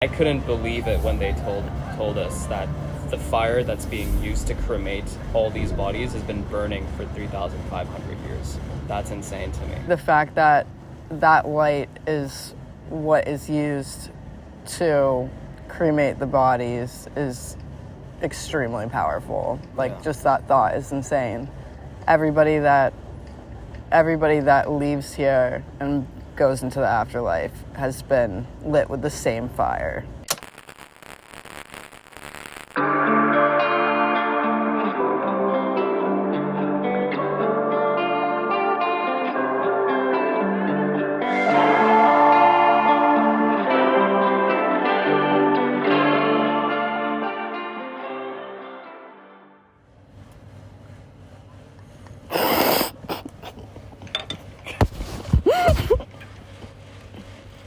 I couldn't believe it when they told us that the fire that's being used to cremate all these bodies has been burning for 3,500 years. That's insane to me. The fact that that light is what is used to cremate the bodies is extremely powerful. Just that thought is insane. Everybody that leaves here and goes into the afterlife has been lit with the same fire.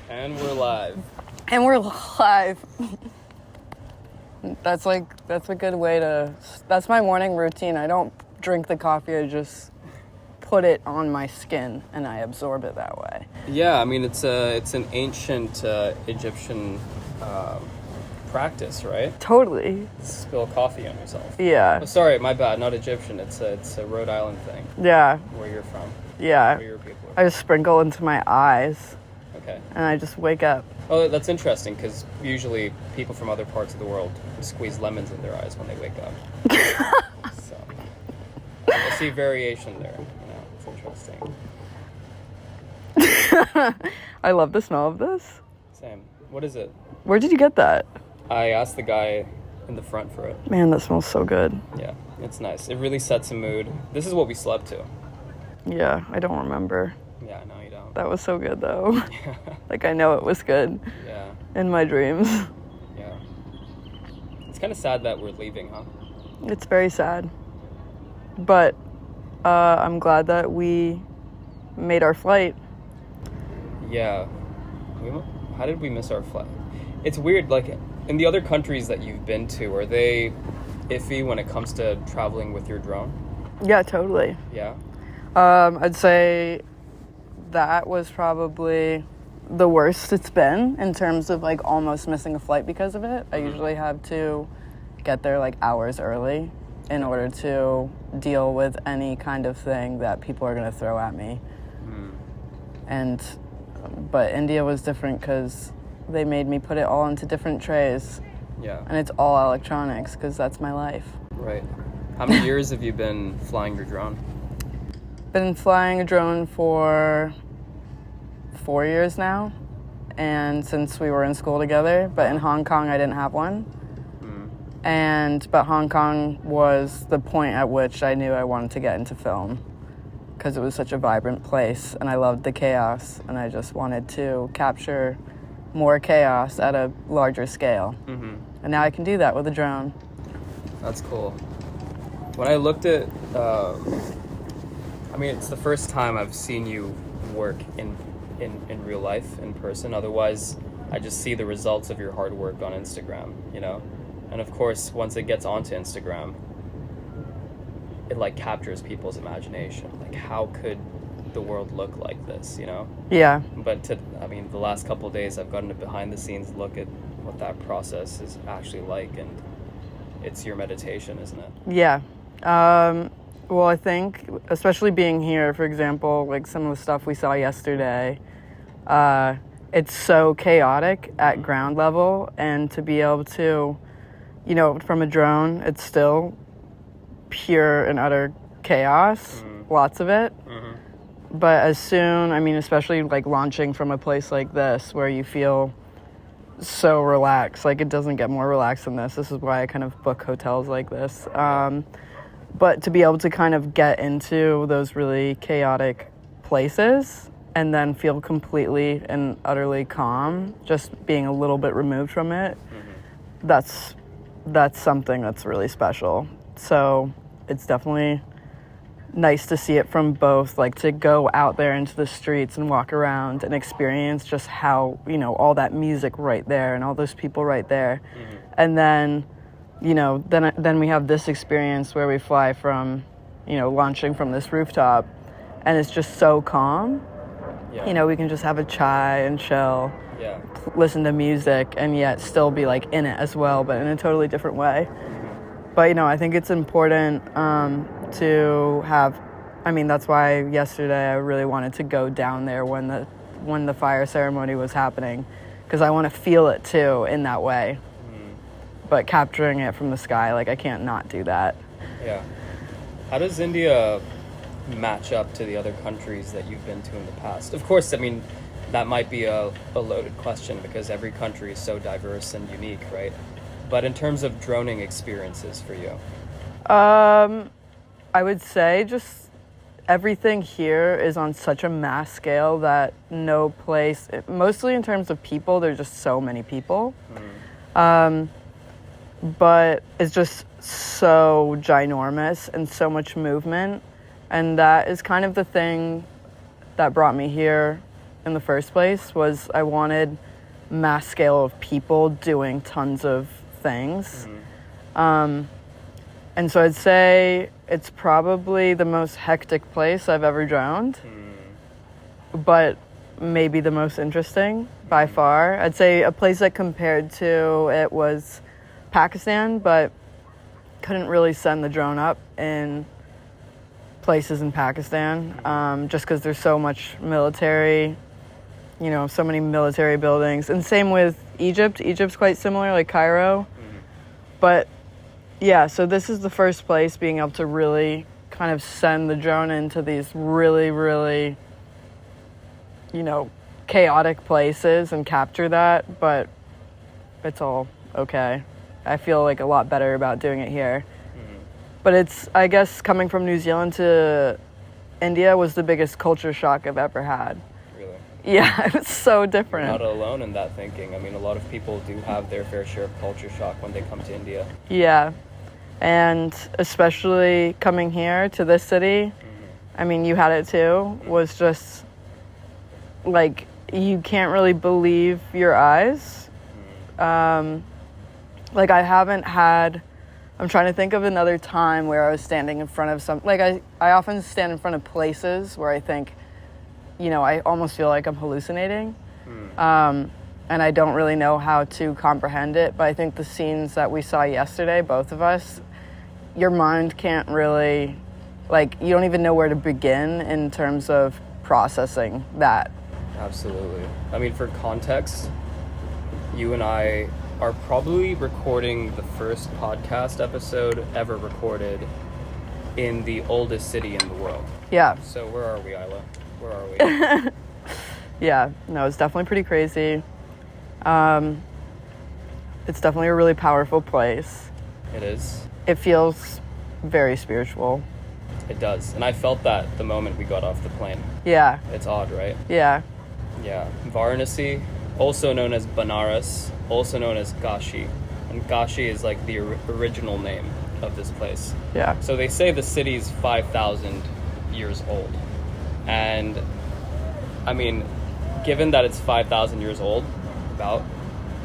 And we're live. And we're live. That's a good way to... That's my morning routine. I don't drink the coffee. I just put it on my skin and I absorb it that way. Yeah, I mean, it's an ancient Egyptian practice, right? Totally. Spill coffee on yourself. Yeah. Oh, sorry, my bad. Not Egyptian. It's a Rhode Island thing. Yeah. Where you're from. Yeah. Where your people are. I just sprinkle into my eyes. Okay. And I just wake up. Oh, that's interesting, because usually people from other parts of the world squeeze lemons in their eyes when they wake up. So, I see variation there. It's interesting. I love the smell of this. Same. What is it? Where did you get that? I asked the guy in the front for it. Man, that smells so good. Yeah, it's nice. It really sets a mood. This is what we slept to. Yeah, I don't remember. Yeah, no, you don't. That was so good, though. Like, I know it was good. Yeah. In my dreams. Yeah. It's kind of sad that we're leaving, huh? It's very sad. But I'm glad that we made our flight. Yeah. How did we miss our flight? It's weird, like, in the other countries that you've been to, are they iffy when it comes to traveling with your drone? Yeah, totally. Yeah? I'd say that was probably the worst it's been in terms of, like, almost missing a flight because of it. I usually have to get there, like, hours early in order to deal with any kind of thing that people are going to throw at me. But India was different because they made me put it all into different trays. Yeah. And it's all electronics because that's my life. Right. How many years have you been flying your drone? Been flying a drone for 4 years now, and since we were in school together, but in Hong Kong I didn't have one. But Hong Kong was the point at which I knew I wanted to get into film because it was such a vibrant place and I loved the chaos and I just wanted to capture more chaos at a larger scale. And now I can do that with a drone. That's cool. When I looked at, I mean, it's the first time I've seen you work in real life, in person. Otherwise, I just see the results of your hard work on Instagram, you know? And of course, once it gets onto Instagram, it, like, captures people's imagination. Like, how could the world look like this, you know? Yeah. But the last couple of days, I've gotten a behind-the-scenes look at what that process is actually like, and it's your meditation, isn't it? Yeah. Well, I think, especially being here, for example, like some of the stuff we saw yesterday, it's so chaotic at ground level, and to be able to, you know, from a drone, it's still pure and utter chaos, lots of it. But as soon, I mean, especially like launching from a place like this where you feel so relaxed, like it doesn't get more relaxed than this. This is why I kind of book hotels like this. But to be able to kind of get into those really chaotic places and then feel completely and utterly calm, just being a little bit removed from it, that's something that's really special. So it's definitely nice to see it from both, like to go out there into the streets and walk around and experience just how, you know, all that music right there and all those people right there. And then, you know, then we have this experience where we fly from, you know, launching from this rooftop, and it's just so calm. Yeah. You know, we can just have a chai and chill, Yeah. listen to music, and yet still be like in it as well, but in a totally different way. But, you know, I think it's important to have, I mean, that's why yesterday I really wanted to go down there when the fire ceremony was happening, because I want to feel it too in that way. But capturing it from the sky, like, I can't not do that. Yeah. How does India match up to the other countries that you've been to in the past? Of course, I mean, that might be a loaded question because every country is so diverse and unique, right? But in terms of droning experiences for you? I would say just everything here is on such a mass scale that no place, mostly in terms of people, there's just so many people. But it's just so ginormous and so much movement. And that is kind of the thing that brought me here in the first place, was I wanted mass scale of people doing tons of things. And so I'd say it's probably the most hectic place I've ever droned, but maybe the most interesting by far. I'd say a place that compared to it was Pakistan, but couldn't really send the drone up in places in Pakistan, just because there's so much military, you know, so many military buildings. And same with Egypt. Egypt's quite similar, like Cairo. But yeah, so this is the first place being able to really kind of send the drone into these really, really, you know, chaotic places and capture that, but it's all okay. I feel like a lot better about doing it here. But it's, I guess, coming from New Zealand to India was the biggest culture shock I've ever had. Really? Yeah, it's so different. You're not alone in that thinking. I mean, a lot of people do have their fair share of culture shock when they come to India. Yeah, and especially coming here to this city, I mean, you had it too, was just, like, you can't really believe your eyes. Like, I haven't had... I'm trying to think of another time where I was standing in front of some... Like, I often stand in front of places where I think, you know, I almost feel like I'm hallucinating. And I don't really know how to comprehend it. But I think the scenes that we saw yesterday, both of us, your mind can't really... Like, you don't even know where to begin in terms of processing that. Absolutely. I mean, for context, you and I are probably recording the first podcast episode ever recorded in the oldest city in the world. Yeah. So where are we, Isla? Where are we? Yeah, no, it's definitely pretty crazy. It's definitely a really powerful place. It is. It feels very spiritual. It does. And I felt that the moment we got off the plane. Yeah. It's odd, right? Yeah. Yeah. Varanasi, also known as Banaras, also known as Kashi. And Kashi is like the original name of this place. Yeah. So they say the city's 5,000 years old. And I mean, given that it's 5,000 years old, about,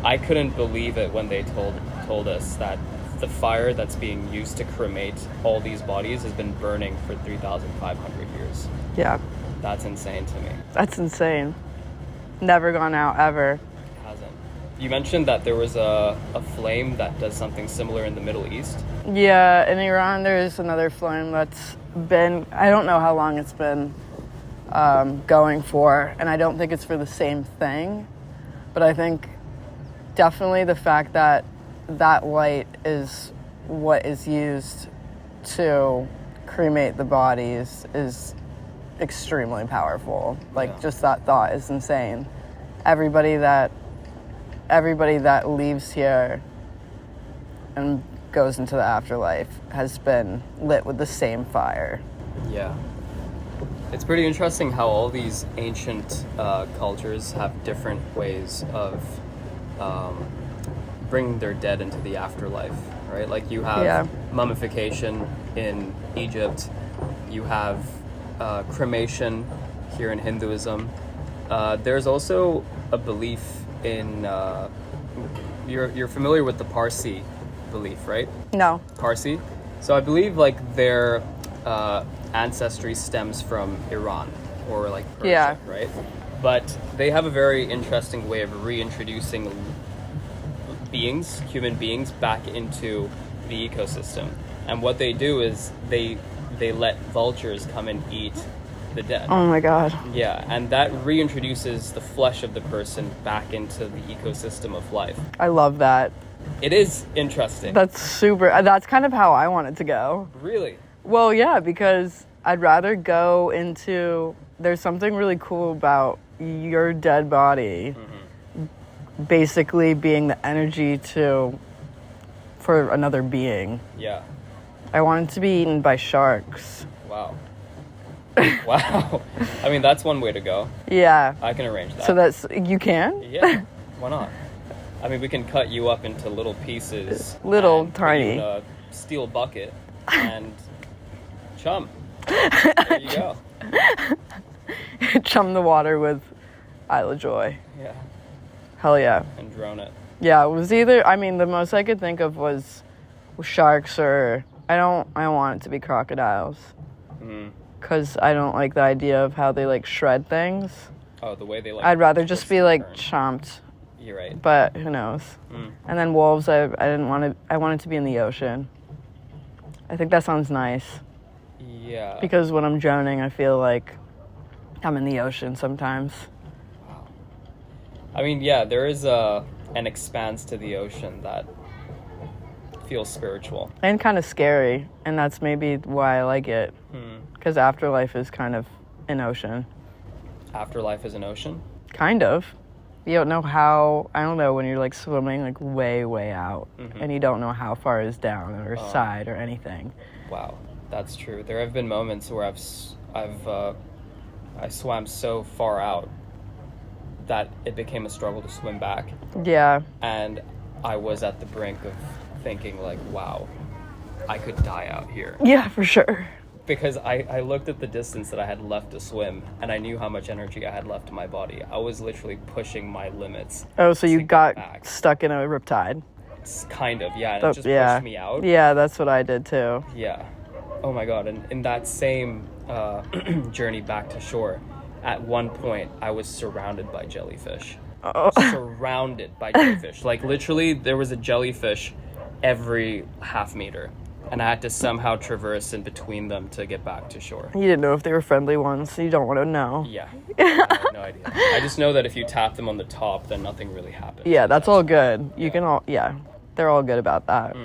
I couldn't believe it when they told us that the fire that's being used to cremate all these bodies has been burning for 3,500 years. Yeah. That's insane to me. That's insane. Never gone out ever. It hasn't. You mentioned that there was a flame that does something similar in the Middle East. Yeah, in Iran there's another flame that's been, I don't know how long it's been going for, and I don't think it's for the same thing, but I think definitely the fact that that light is what is used to cremate the bodies is extremely powerful. Like, Yeah. just that thought is insane. Everybody that leaves here and goes into the afterlife has been lit with the same fire. Yeah. It's pretty interesting how all these ancient cultures have different ways of bringing their dead into the afterlife, right? Like, you have mummification in Egypt, you have cremation here in Hinduism. There's also a belief in you're familiar with the Parsi belief, right? No. Parsi. So I believe like their ancestry stems from Iran or like Persia, Yeah. right? But they have a very interesting way of reintroducing human beings, back into the ecosystem. And what they do is they let vultures come and eat the dead. Oh my God. Yeah, and that reintroduces the flesh of the person back into the ecosystem of life. I love that. It is interesting. That's kind of how I want it to go. Really? Well, yeah, because I'd rather go into, there's something really cool about your dead body basically being the energy for another being. Yeah. I want it to be eaten by sharks. Wow. Wow. I mean, that's one way to go. Yeah. I can arrange that. So you can? Yeah. Why not? I mean, we can cut you up into little pieces. Little, and tiny. Put you in a steel bucket and chum. There you go. Chum the water with Isla Joy. Yeah. Hell yeah. And drone it. Yeah, it was either, I mean, the most I could think of was sharks, or I don't want it to be crocodiles. Because I don't like the idea of how they, like, shred things. Oh, the way they, like... I'd rather just be, like, turn. chomped. You're right. But who knows? And then wolves, I wanted to be in the ocean. I think that sounds nice. Yeah. Because when I'm droning, I feel like I'm in the ocean sometimes. Wow. I mean, yeah, there is an expanse to the ocean that feels spiritual. And kind of scary. And that's maybe why I like it. Because afterlife is kind of an ocean. Afterlife is an ocean? Kind of. You don't know how, I don't know, when you're like swimming like way, way out and you don't know how far is down or side or anything. Wow, that's true. There have been moments where I swam so far out that it became a struggle to swim back. Yeah. And I was at the brink of thinking like, wow, I could die out here. Yeah, for sure. Because I looked at the distance that I had left to swim, and I knew how much energy I had left in my body. I was literally pushing my limits. Oh, so you got stuck in a riptide? It's kind of, yeah, and it just pushed me out. Yeah, that's what I did too. Yeah. Oh my God, and in that same journey back to shore, at one point, I was surrounded by jellyfish. Oh. Surrounded by jellyfish. Like, literally, there was a jellyfish every half meter. And I had to somehow traverse in between them to get back to shore. You didn't know if they were friendly ones, so you don't want to know. Yeah. I had no idea. I just know that if you tap them on the top, then nothing really happens. Yeah, that's all good. You can all, they're all good about that.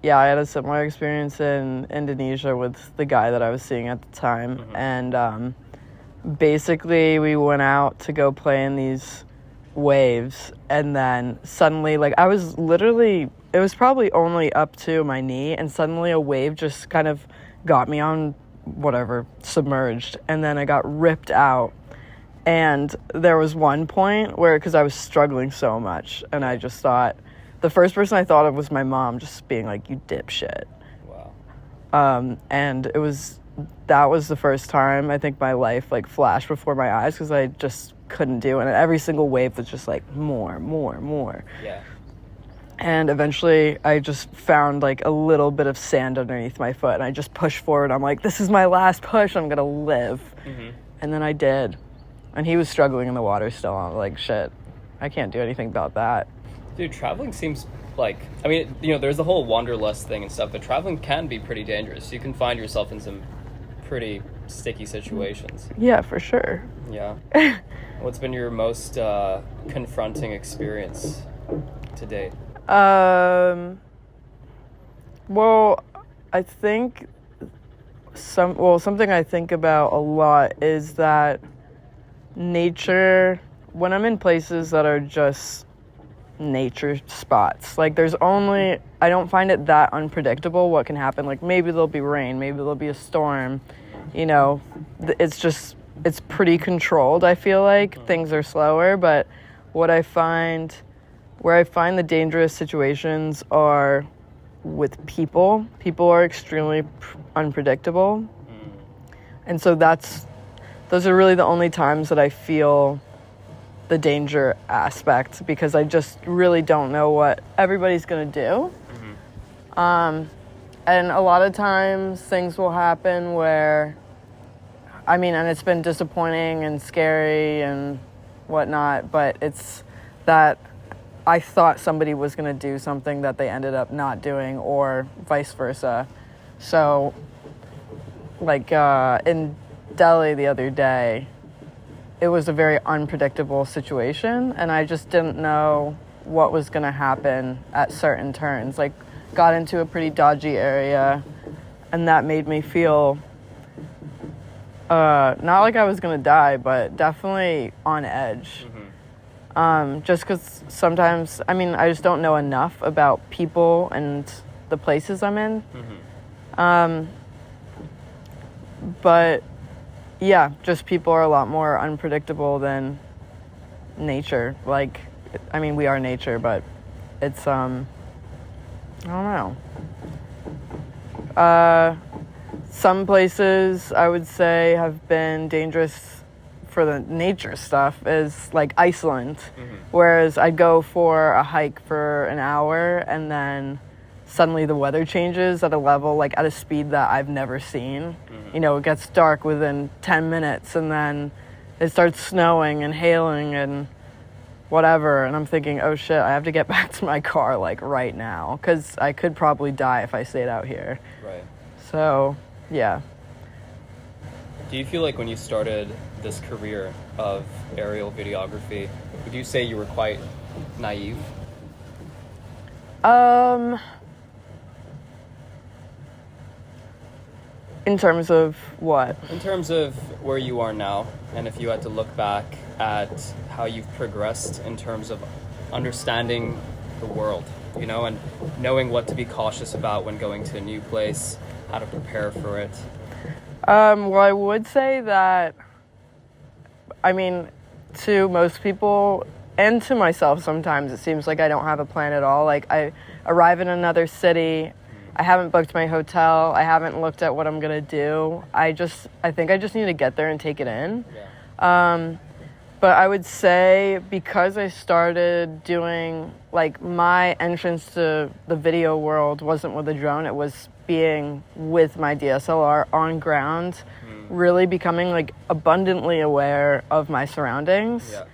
Yeah, I had a similar experience in Indonesia with the guy that I was seeing at the time. And basically we went out to go play in these waves. And then suddenly, like, I was literally... It was probably only up to my knee, and suddenly a wave just kind of got me on submerged, and then I got ripped out. And there was one point where, because I was struggling so much, and I just thought, the first person I thought of was my mom, just being like, you dipshit. Wow. And that was the first time I think my life like flashed before my eyes, because I just couldn't do it. And every single wave was just like more. Yeah. And eventually I just found like a little bit of sand underneath my foot, and I just pushed forward. I'm like, this is my last push. I'm going to live. And then I did. And he was struggling in the water still. I'm like, shit, I can't do anything about that. Dude, traveling seems like, I mean, you know, there's the whole wanderlust thing and stuff, but traveling can be pretty dangerous. You can find yourself in some pretty sticky situations. Yeah, for sure. Yeah. What's been your most confronting experience to date? Well, I think something I think about a lot is that nature, when I'm in places that are just nature spots, like I don't find it that unpredictable what can happen. Like maybe there'll be rain, maybe there'll be a storm, you know, it's pretty controlled. I feel like things are slower, but where I find the dangerous situations are with people. People are extremely unpredictable. And so those are really the only times that I feel the danger aspect, because I just really don't know what everybody's going to do. And a lot of times things will happen where I mean, and it's been disappointing and scary and whatnot, but it's that I thought somebody was going to do something that they ended up not doing, or vice versa. So, like, in Delhi the other day, it was a very unpredictable situation, and I just didn't know what was going to happen at certain turns. Like, got into a pretty dodgy area, and that made me feel not like I was going to die, but definitely on edge. Just because sometimes, I mean, I just don't know enough about people and the places I'm in. But yeah, just people are a lot more unpredictable than nature. Like, I mean, we are nature, but it's, I don't know. Some places I would say have been dangerous for the nature stuff is like Iceland, whereas I'd go for a hike for an hour and then suddenly the weather changes at a level, like at a speed that I've never seen. You know, it gets dark within 10 minutes and then it starts snowing and hailing and whatever. And I'm thinking, oh shit, I have to get back to my car like right now, because I could probably die if I stayed out here. Right. So, yeah. Do you feel like when you started this career of aerial videography, would you say you were quite naive? In terms of what? In terms of where you are now, and if you had to look back at how you've progressed in terms of understanding the world, you know, and knowing what to be cautious about when going to a new place, how to prepare for it. Well, I would say that, I mean, to most people and to myself sometimes, it seems like I don't have a plan at all. Like, I arrive in another city, I haven't booked my hotel, I haven't looked at what I'm gonna do. I think I just need to get there and take it in. Yeah. But I would say, because I started doing, like, my entrance to the video world wasn't with a drone, it was being with my DSLR on ground, really becoming, like, abundantly aware of my surroundings. Yeah.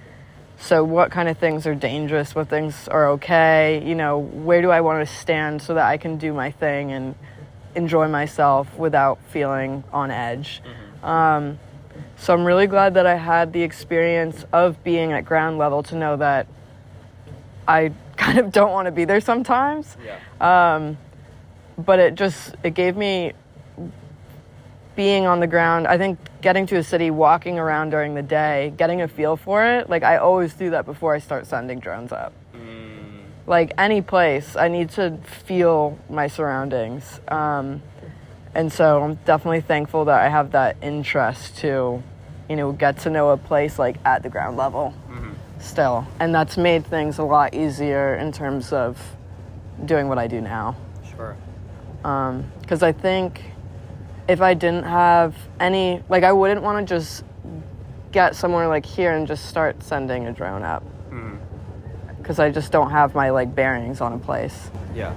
So what kind of things are dangerous, what things are okay, you know, where do I want to stand so that I can do my thing and enjoy myself without feeling on edge. So I'm really glad that I had the experience of being at ground level to know that I kind of don't want to be there sometimes. Yeah. But it gave me, being on the ground, I think getting to a city, walking around during the day, getting a feel for it, like I always do that before I start sending drones up. Like any place, I need to feel my surroundings. And so I'm definitely thankful that I have that interest to, you know, get to know a place like at the ground level still. And that's made things a lot easier in terms of doing what I do now. Sure. Because I think if I didn't have any, like, I wouldn't want to just get somewhere like here and just start sending a drone up. Because I just don't have my, like, bearings on a place. Yeah.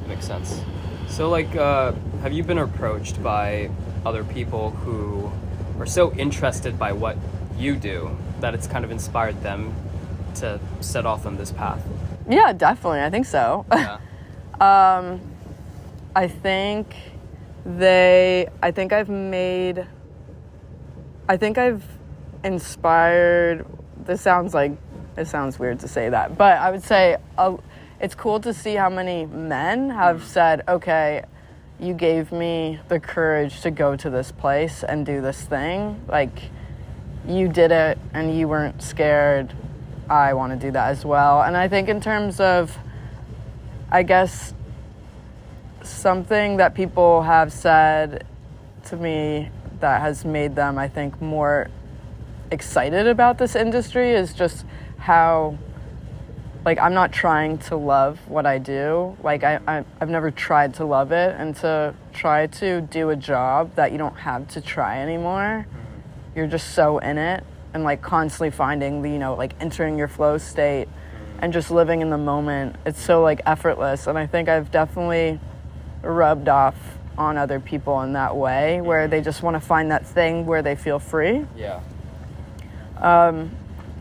Makes sense. So, like, have you been approached by other people who are so interested by what you do that it's kind of inspired them to set off on this path? Yeah, definitely. I think so. Yeah. I think I've inspired, it sounds weird to say that, but I would say it's cool to see how many men have said, okay, you gave me the courage to go to this place and do this thing. Like, you did it and you weren't scared. I want to do that as well. And I think in terms of, I guess, something that people have said to me that has made them, I think, more excited about this industry is just how, like, I'm not trying to love what I do. Like, I've never tried to love it, and to try to do a job that you don't have to try anymore. You're just so in it and, like, constantly finding the, you know, like, entering your flow state and just living in the moment. It's so, like, effortless, and I think I've definitely rubbed off on other people in that way, where they just want to find that thing where they feel free. Yeah.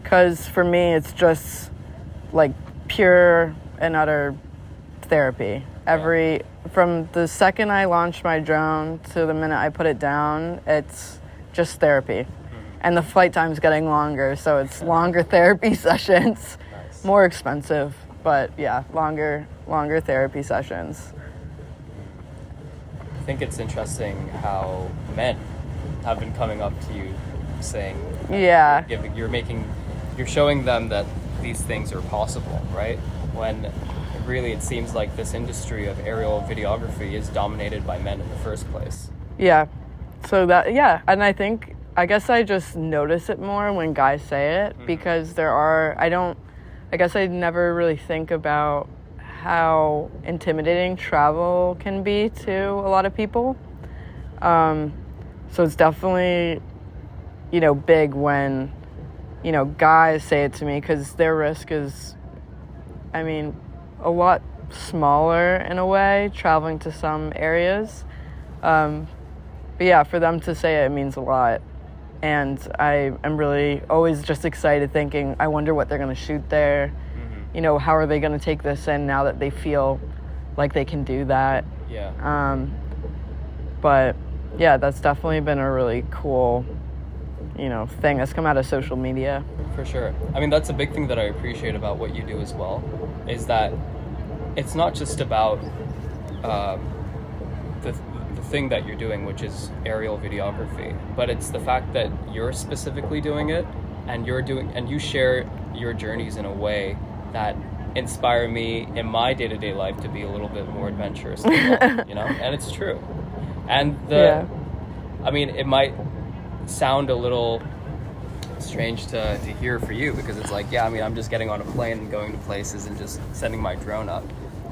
Because for me, it's just like pure and utter therapy. From the second I launched my drone to the minute I put it down, it's just therapy. And the flight time's getting longer, so it's longer therapy sessions. Nice. More expensive, but yeah, longer therapy sessions. I think it's interesting how men have been coming up to you saying, Yeah. you're showing them that these things are possible, right? When really it seems like this industry of aerial videography is dominated by men in the first place. Yeah. So and I guess I just notice it more when guys say it, because I guess I never really think about how intimidating travel can be to a lot of people. So it's definitely, big when, guys say it to me, because their risk is, a lot smaller in a way, traveling to some areas. But yeah, for them to say it means a lot. And I am really always just excited thinking, I wonder what they're going to shoot there. How are they going to take this in now that they feel like they can do that? Yeah. But yeah, that's definitely been a really cool, thing that's come out of social media. For sure. That's a big thing that I appreciate about what you do as well, is that it's not just about the thing that you're doing, which is aerial videography, but it's the fact that you're specifically doing it, and you share your journeys in a way that inspire me in my day-to-day life to be a little bit more adventurous as well, and it's true. And it might sound a little strange to hear for you, because it's like, I'm just getting on a plane and going to places and just sending my drone up,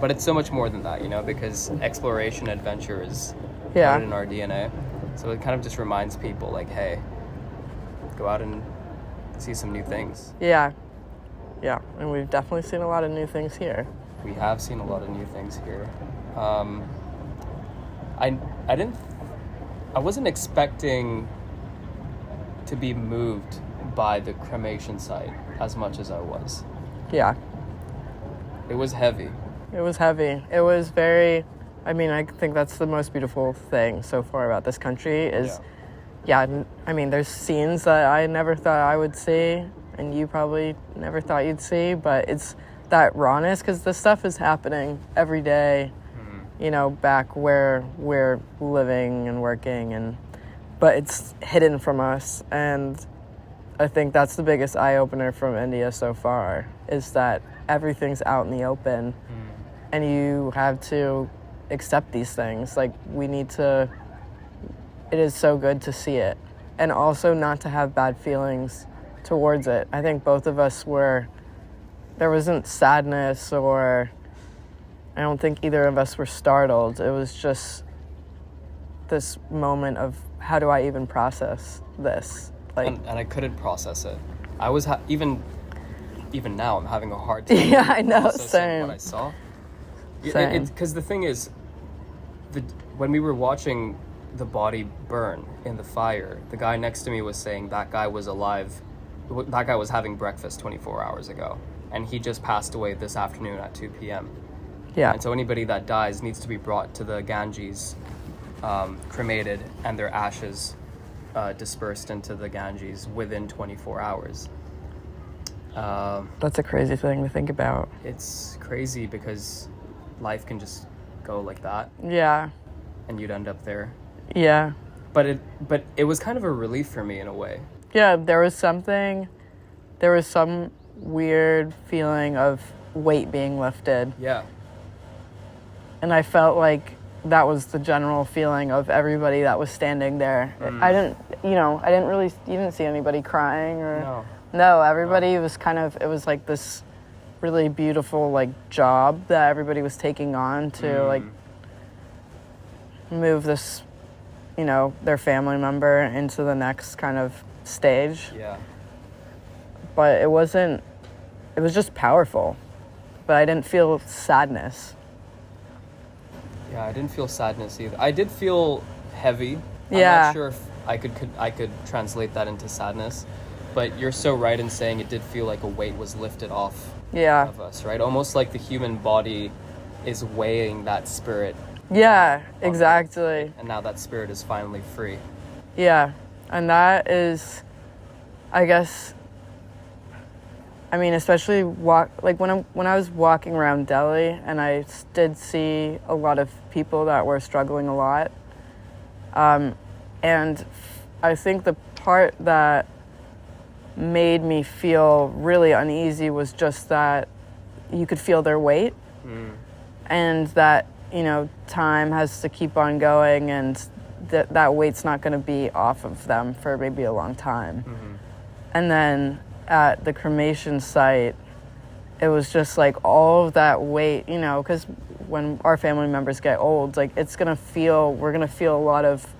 but it's so much more than that, because exploration, adventure is coded in our DNA. So it kind of just reminds people, like, hey, go out and see some new things. Yeah, and we've definitely seen a lot of new things here. We have seen a lot of new things here. I wasn't expecting to be moved by the cremation site as much as I was. Yeah. It was heavy. It was heavy. It was very, I think that's the most beautiful thing so far about this country is, there's scenes that I never thought I would see, and you probably never thought you'd see, but it's that rawness, because this stuff is happening every day, back where we're living and working, but it's hidden from us. And I think that's the biggest eye-opener from India so far, is that everything's out in the open, and you have to accept these things. Like, it is so good to see it, and also not to have bad feelings towards it. I think both of us there wasn't sadness, or I don't think either of us were startled. It was just this moment of, how do I even process this? And I couldn't process it. I was even now I'm having a hard time. Yeah, I know. Processing Same. what I saw. Same. Because the thing is, when we were watching the body burn in the fire, the guy next to me was saying that guy was alive. That guy was having breakfast 24 hours ago, and he just passed away this afternoon at 2 p.m. Yeah. And so anybody that dies needs to be brought to the Ganges, cremated, and their ashes dispersed into the Ganges within 24 hours. That's a crazy thing to think about. It's crazy because life can just go like that. Yeah. And you'd end up there. Yeah. But it was kind of a relief for me in a way. Yeah, there was some weird feeling of weight being lifted. Yeah. And I felt like that was the general feeling of everybody that was standing there. You didn't see anybody crying or... No, everybody was it was like this really beautiful, like, job that everybody was taking on to, like, move this, their family member into the next kind of stage. Yeah. But it was just powerful. But I didn't feel sadness. Yeah, I didn't feel sadness either. I did feel heavy. I'm Yeah. not sure if I could translate that into sadness, but you're so right in saying it did feel like a weight was lifted off Yeah. of us, right? Almost like the human body is weighing that spirit, Yeah, exactly. and now that spirit is finally free. Yeah. And that is, I guess, I mean, especially when I was walking around Delhi, and I did see a lot of people that were struggling a lot. And I think the part that made me feel really uneasy was just that you could feel their weight, and that, you know, time has to keep on going, and that weight's not going to be off of them for maybe a long time. And then at the cremation site, it was just like all of that weight, you know, because when our family members get old, like we're going to feel a lot of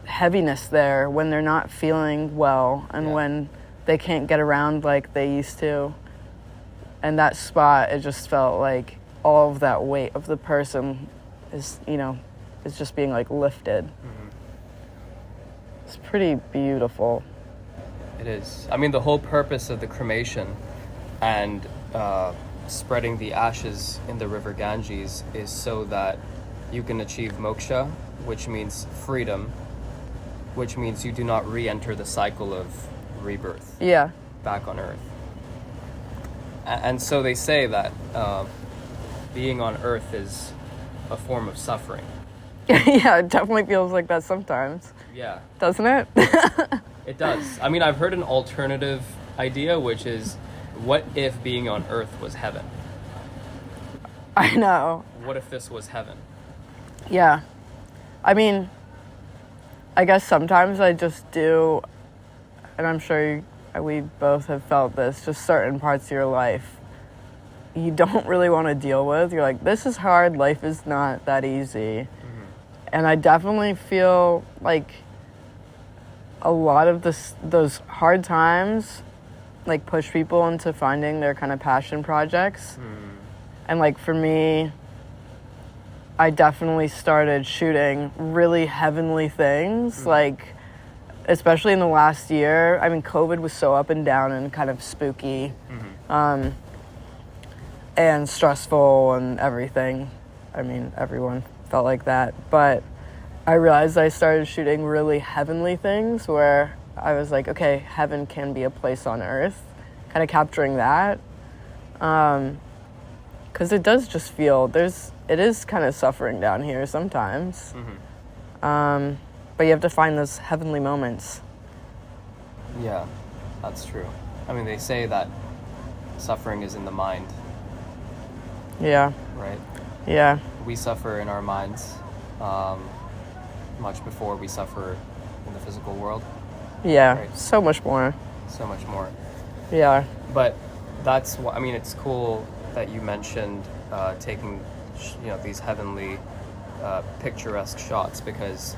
heaviness there when they're not feeling well, and when they can't get around like they used to. And that spot, it just felt like all of that weight of the person is just being like lifted. It's pretty beautiful. It is. I mean, the whole purpose of the cremation and spreading the ashes in the river Ganges is so that you can achieve moksha, which means freedom, which means you do not re-enter the cycle of rebirth back on Earth. And so they say that being on Earth is a form of suffering. Yeah, it definitely feels like that sometimes. Yeah. Doesn't it? It does. I mean, I've heard an alternative idea, which is, what if being on Earth was heaven? I know. What if this was heaven? Yeah. I mean, I guess sometimes I just do, and I'm sure we both have felt this, just certain parts of your life you don't really want to deal with. You're like, this is hard, life is not that easy. And I definitely feel like a lot of those hard times like push people into finding their kind of passion projects. And like for me, I definitely started shooting really heavenly things, like especially in the last year. I mean, COVID was so up and down and kind of spooky, and stressful and everything. I mean, everyone felt like that. But I realized I started shooting really heavenly things where I was like, okay, heaven can be a place on earth, kind of capturing that. Because it does just feel, it is kind of suffering down here sometimes. But you have to find those heavenly moments. Yeah, that's true. I mean, they say that suffering is in the mind. Yeah. Right? Yeah. We suffer in our minds much before we suffer in the physical world. Yeah, right? So much more. So much more. Yeah. But that's what, I mean, it's cool that you mentioned taking, these heavenly, picturesque shots, because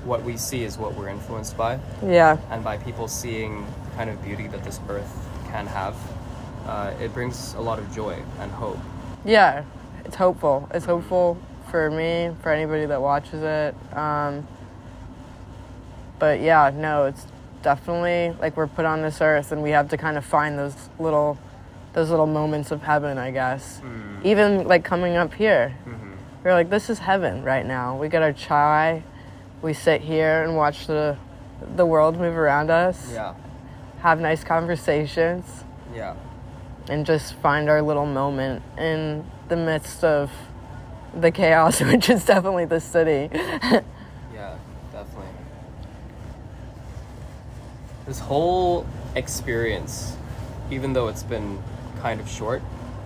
what we see is what we're influenced by. Yeah. And by people seeing the kind of beauty that this earth can have, it brings a lot of joy and hope. Yeah, it's hopeful. It's hopeful for me, for anybody that watches it. But yeah, no, it's definitely like we're put on this earth and we have to kind of find those little moments of heaven, I guess. Even like coming up here, we're like, this is heaven right now. We get our chai, we sit here and watch the world move around us. Yeah. Have nice conversations. Yeah. And just find our little moment in the midst of the chaos, which is definitely the city. Yeah, definitely. This whole experience, even though it's been kind of short,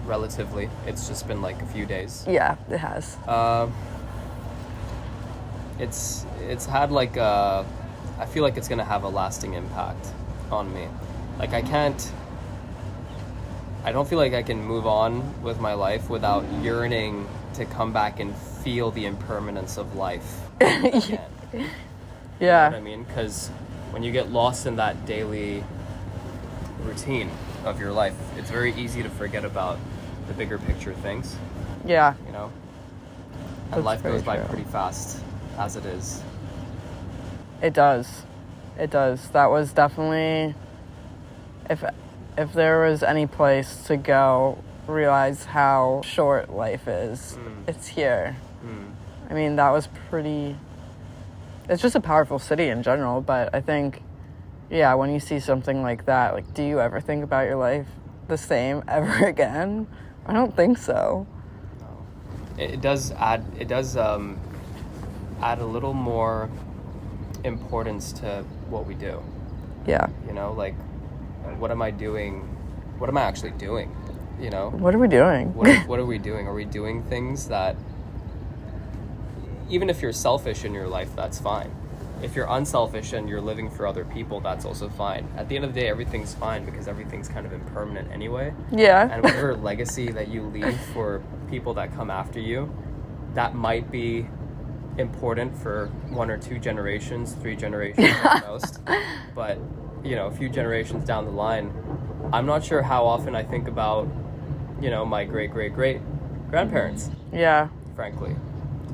relatively, it's just been like a few days. Yeah, it has. It's had like I feel like it's gonna have a lasting impact on me. Like I don't feel like I can move on with my life without yearning to come back and feel the impermanence of life again. Yeah. You know what I mean? Because when you get lost in that daily routine of your life, it's very easy to forget about the bigger picture things. Yeah. You know? And life very goes by true. pretty fast as it is. It does. It does. That was definitely, if there was any place to go, realize how short life is, it's here. I mean, that was pretty, it's just a powerful city in general, but I think, yeah, when you see something like that, like, do you ever think about your life the same ever again? I don't think so. No. It does add a little more importance to what we do. Yeah. You know, like, what am I doing? What am I actually doing? You know? What are we doing? What are we doing? Are we doing things that, even if you're selfish in your life, that's fine. If you're unselfish and you're living for other people, that's also fine. At the end of the day, everything's fine because everything's kind of impermanent anyway. Yeah. And whatever legacy that you leave for people that come after you, that might be important for 1 or 2 generations, 3 generations at most. But, you know, a few generations down the line, I'm not sure how often I think about, you know, my great-great-great grandparents. Yeah. Frankly.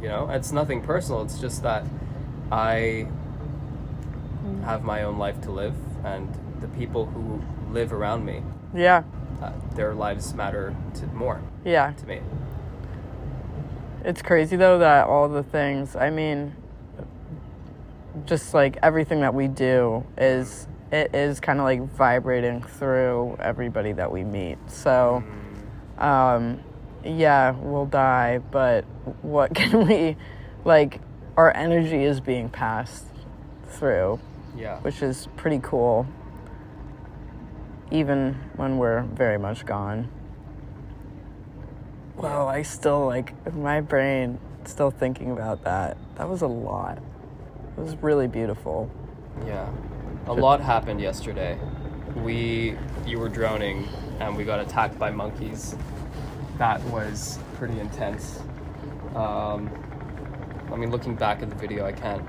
You know, it's nothing personal. It's just that I have my own life to live, and the people who live around me, Yeah. their lives matter more Yeah. to me. It's crazy though that all the things, I mean, just like everything that we do it is kind of like vibrating through everybody that we meet. So, yeah, we'll die, but what can we, like, our energy is being passed through, Yeah. which is pretty cool, even when we're very much gone. Wow, I still, like, my brain still thinking about that. That was a lot. It was really beautiful. Yeah. A lot happened yesterday. You were droning and we got attacked by monkeys. That was pretty intense. I mean, looking back at the video, I can't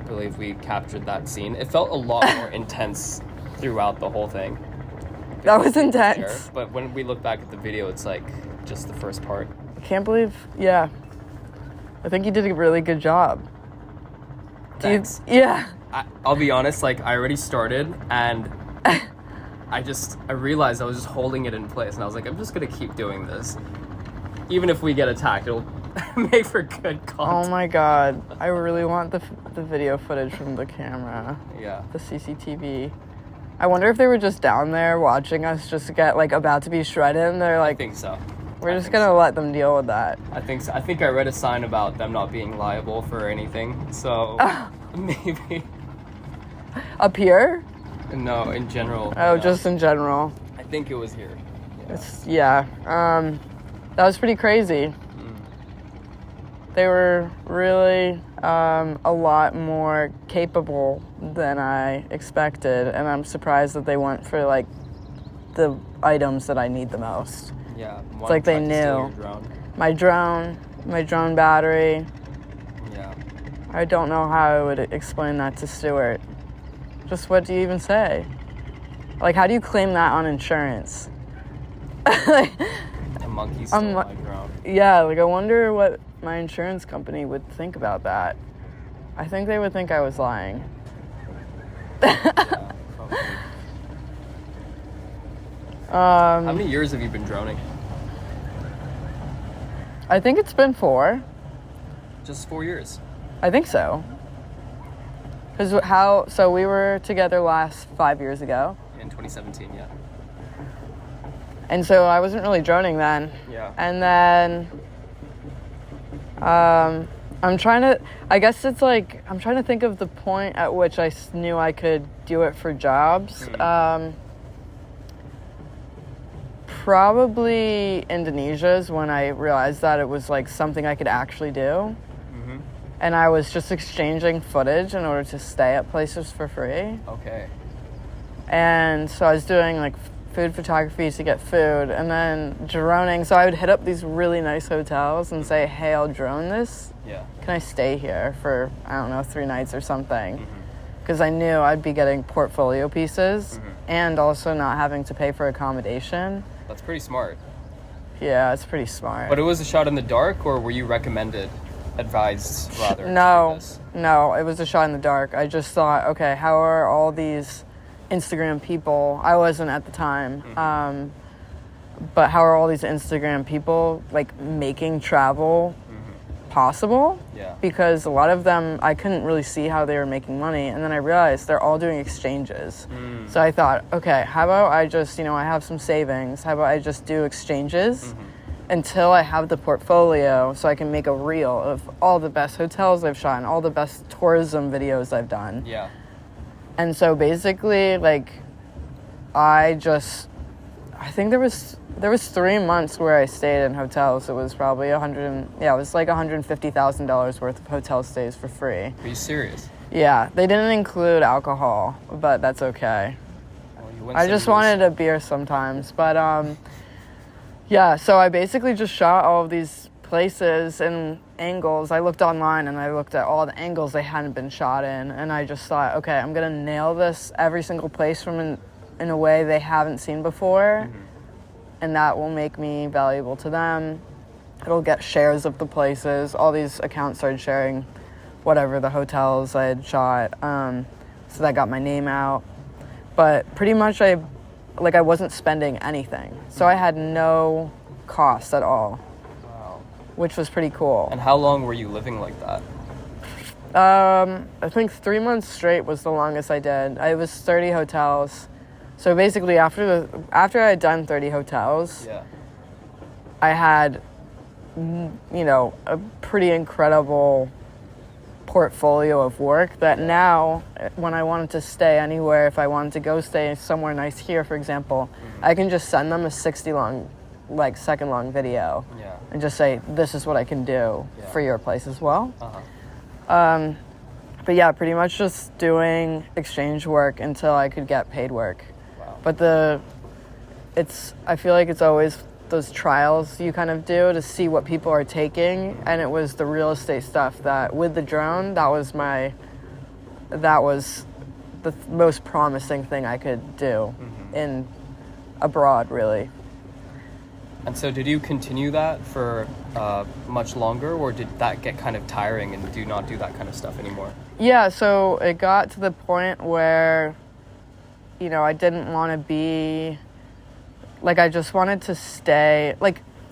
believe we captured that scene. It felt a lot more intense throughout the whole thing. That was intense. But when we look back at the video, it's like just the first part. I can't believe, yeah. I think you did a really good job. Thanks. Yeah. I'll be honest, like, I already started, and I realized I was just holding it in place, and I was like, I'm just gonna keep doing this. Even if we get attacked, it'll make for good content. Oh my god. I really want the video footage from the camera. Yeah. The CCTV. I wonder if they were just down there watching us just get, like, about to be shredded, and they're like, I think so. we're just gonna let them deal with that. I think so. I think I read a sign about them not being liable for anything, so maybe. Up here? No, in general. Oh, just in general. I think it was here. Yeah. That was pretty crazy. They were really a lot more capable than I expected, and I'm surprised that they went for, like, the items that I need the most. Yeah. It's like they knew. My drone battery. Yeah. I don't know how I would explain that to Stuart. Just what do you even say? Like, how do you claim that on insurance? The monkey stole my drone. Yeah, like, I wonder what my insurance company would think about that. I think they would think I was lying. Yeah, probably. How many years have you been droning? I think it's been 4. Just 4 years. I think so. So we were together last 5 years ago. In 2017, yeah. And so I wasn't really droning then. Yeah. And then I'm trying to think of the point at which I knew I could do it for jobs. Probably Indonesia is when I realized that it was, like, something I could actually do. And I was just exchanging footage in order to stay at places for free. Okay. And so I was doing, like, food photography to get food, and then droning. So I would hit up these really nice hotels and say, hey, I'll drone this. Yeah. Can I stay here for, I don't know, 3 nights or something? Because I knew I'd be getting portfolio pieces and also not having to pay for accommodation. That's pretty smart. Yeah, it's pretty smart. But it was a shot in the dark, or were you recommended? advised rather? No, to do this? no, it was a shot in the dark. I just thought, okay, how are all these Instagram people? I wasn't at the time, but how are all these Instagram people like making travel possible? Yeah. Because a lot of them, I couldn't really see how they were making money, and then I realized they're all doing exchanges. So I thought, okay, how about I just, I have some savings. How about I just do exchanges until I have the portfolio, so I can make a reel of all the best hotels I've shot and all the best tourism videos I've done. Yeah. And so basically, like, I think there was 3 months where I stayed in hotels. It was probably it was like $150,000 worth of hotel stays for free. Are you serious? Yeah, they didn't include alcohol, but that's okay. Well, you win I some, just lose wanted a beer sometimes, but yeah, so I basically just shot all of these places and angles. I looked online and I looked at all the angles they hadn't been shot in, and I just thought, okay, I'm gonna nail this every single place from in a way they haven't seen before, and that will make me valuable to them. It'll get shares of the places. All these accounts started sharing whatever the hotels I had shot, so that got my name out. But pretty much I wasn't spending anything, so I had no cost at all. Wow. Which was pretty cool. And how long were you living like that? I think 3 months straight was the longest I did. It was 30 hotels. So basically, after I had done 30 hotels, Yeah. I had, a pretty incredible portfolio of work that now, when I wanted to stay anywhere, if I wanted to go stay somewhere nice here, for example, I can just send them a second long video Yeah. and just say, this is what I can do Yeah. for your place as well. Uh-huh. But yeah, pretty much just doing exchange work until I could get paid work. Wow. But I feel like it's always those trials you kind of do to see what people are taking, and it was the real estate stuff that with the drone, that was the most promising thing I could do in abroad, really. And so did you continue that for much longer, or did that get kind of tiring and do not do that kind of stuff anymore? Yeah, so it got to the point where, I didn't want to be, I just wanted to stay,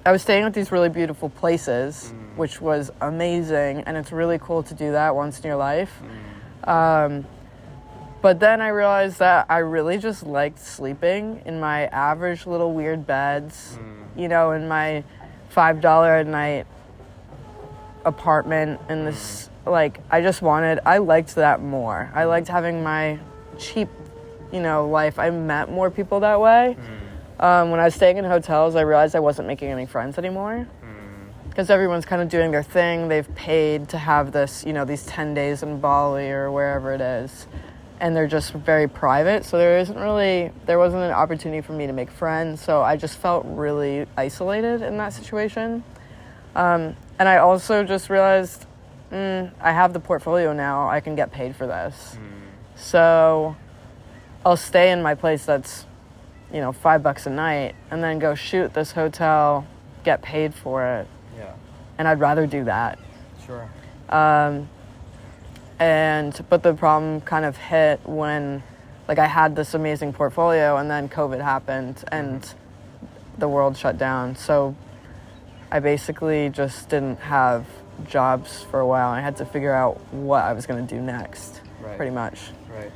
I was staying at these really beautiful places, which was amazing, and it's really cool to do that once in your life. But then I realized that I really just liked sleeping in my average little weird beds, in my $5 a night apartment in this, I liked that more. I liked having my cheap, life. I met more people that way. When I was staying in hotels, I realized I wasn't making any friends anymore. Because everyone's kind of doing their thing. They've paid to have this, these 10 days in Bali or wherever it is. And they're just very private. So there wasn't an opportunity for me to make friends. So I just felt really isolated in that situation. And I also just realized, I have the portfolio now. I can get paid for this. So I'll stay in my place that's, $5 a night, and then go shoot this hotel, get paid for it. Yeah. And I'd rather do that. Sure. But the problem kind of hit when, I had this amazing portfolio, and then COVID happened, and the world shut down. So I basically just didn't have jobs for a while. I had to figure out what I was going to do next, pretty much. Right.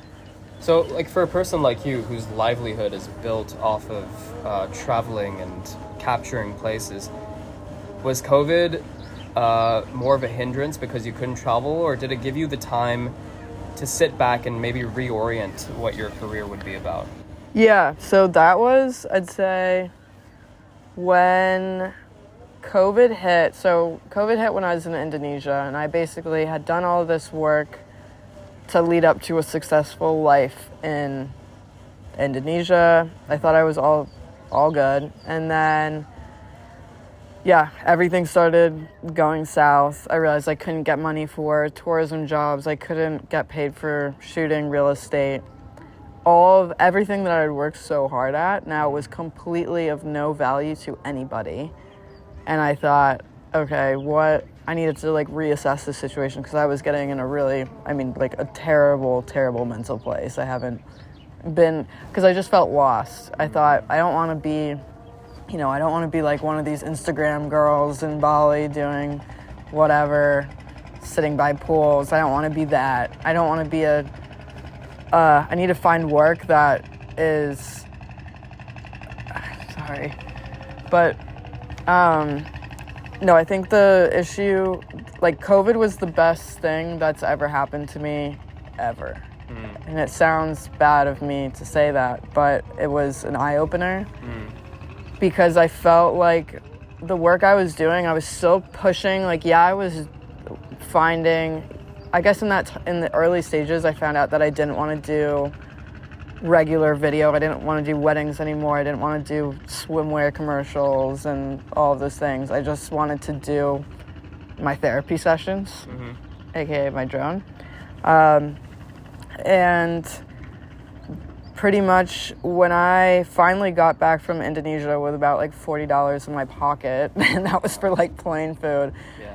So, for a person like you, whose livelihood is built off of traveling and capturing places, was COVID more of a hindrance because you couldn't travel, or did it give you the time to sit back and maybe reorient what your career would be about? Yeah, so that was, I'd say, when COVID hit. So COVID hit when I was in Indonesia, and I basically had done all of this work to lead up to a successful life in Indonesia. I thought I was all good. And then, everything started going south. I realized I couldn't get money for tourism jobs. I couldn't get paid for shooting real estate. Everything that I had worked so hard at now was completely of no value to anybody. And I thought, okay, I needed to like reassess the situation because I was getting in a really, like a terrible, terrible mental place. I haven't been, because I just felt lost. I thought, I don't want to be, I don't want to be like one of these Instagram girls in Bali doing whatever, sitting by pools. I don't want to be that. I don't want to be I need to find work that is, sorry, but, no, I think the issue, like COVID was the best thing that's ever happened to me, ever. And it sounds bad of me to say that, but it was an eye-opener because I felt like the work I was doing, I was still pushing, I was finding, I guess in the early stages, I found out that I didn't want to do regular video. I didn't want to do weddings anymore. I didn't want to do swimwear commercials and all of those things. I just wanted to do my therapy sessions, aka my drone. And pretty much when I finally got back from Indonesia with about like $40 in my pocket, and that was for like plane food,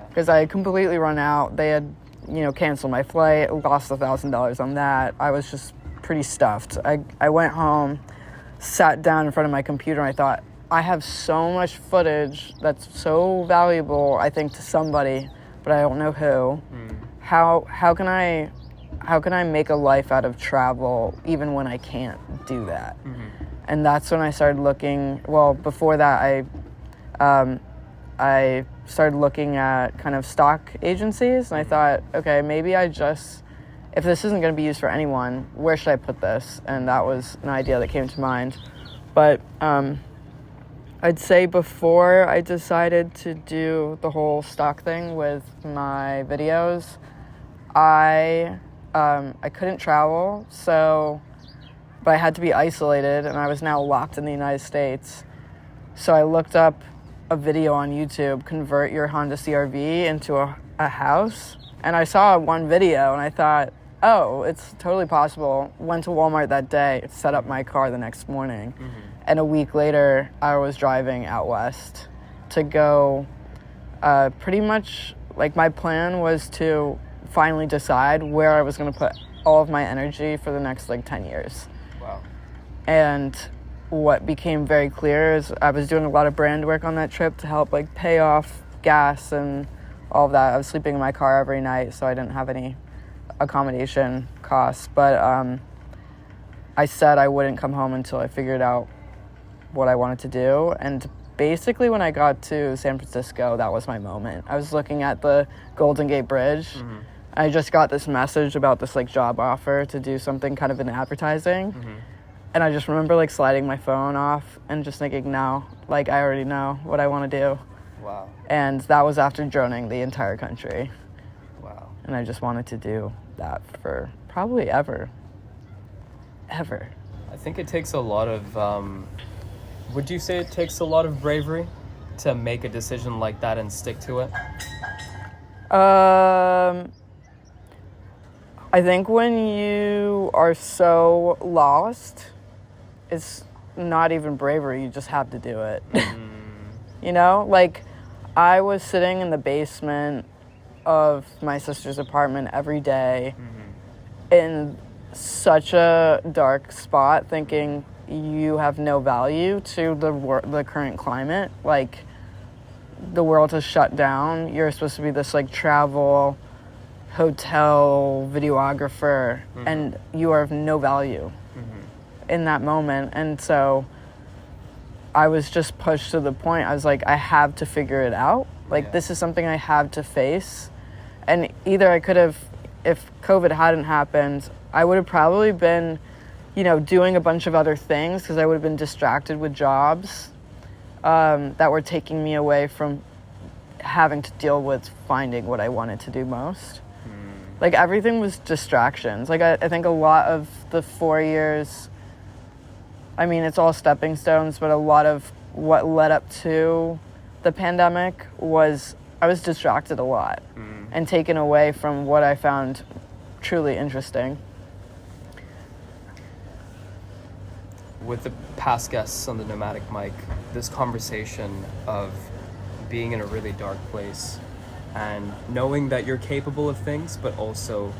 because I had completely run out. They had, canceled my flight, lost $1,000 on that. I was just pretty stuffed. I went home, sat down in front of my computer, and I thought, I have so much footage that's so valuable, I think, to somebody, but I don't know who. How can I make a life out of travel even when I can't do that? And that's when I started looking. Well, before that, I started looking at kind of stock agencies, and I thought, okay, maybe if this isn't going to be used for anyone, where should I put this? And that was an idea that came to mind. But I'd say before I decided to do the whole stock thing with my videos, I couldn't travel, but I had to be isolated, and I was now locked in the United States. So I looked up a video on YouTube, convert your Honda CR-V into a house, and I saw one video, and I thought, oh, it's totally possible. Went to Walmart that day, set up my car the next morning. And a week later, I was driving out west to go, pretty much, like my plan was to finally decide where I was going to put all of my energy for the next 10 years. Wow. And what became very clear is I was doing a lot of brand work on that trip to help pay off gas and all of that. I was sleeping in my car every night, so I didn't have any accommodation costs, but I said I wouldn't come home until I figured out what I wanted to do. And basically when I got to San Francisco, that was my moment. I was looking at the Golden Gate Bridge. I just got this message about this job offer to do something kind of in advertising. And I just remember sliding my phone off and just thinking, no, I already know what I want to do. Wow. And that was after droning the entire country. Wow. And I just wanted to do that for probably ever. I think it takes a lot of, would you say it takes a lot of bravery to make a decision like that and stick to it? I think when you are so lost, it's not even bravery, you just have to do it. I was sitting in the basement of my sister's apartment every day in such a dark spot, thinking you have no value to the current climate. The world has shut down. You're supposed to be this travel, hotel, videographer, and you are of no value in that moment. And so I was just pushed to the point. I was I have to figure it out. This is something I have to face. And either I could have, if COVID hadn't happened, I would have probably been, doing a bunch of other things because I would have been distracted with jobs that were taking me away from having to deal with finding what I wanted to do most. Everything was distractions. I think a lot of the 4 years, it's all stepping stones, but a lot of what led up to the pandemic was I was distracted a lot and taken away from what I found truly interesting. With the past guests on the Nomadic Mic, this conversation of being in a really dark place and knowing that you're capable of things, but also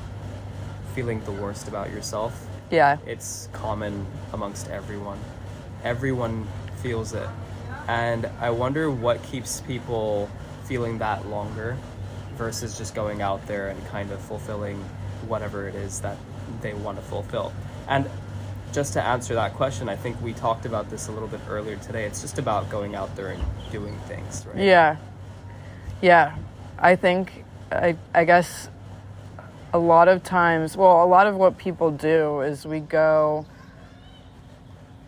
feeling the worst about yourself. Yeah. It's common amongst everyone. Everyone feels it. And I wonder what keeps people feeling that longer versus just going out there and kind of fulfilling whatever it is that they want to fulfill. And just to answer that question, I think we talked about this a little bit earlier today. It's just about going out there and doing things, right? Yeah. I think, I guess a lot of times, well, a lot of what people do is we go,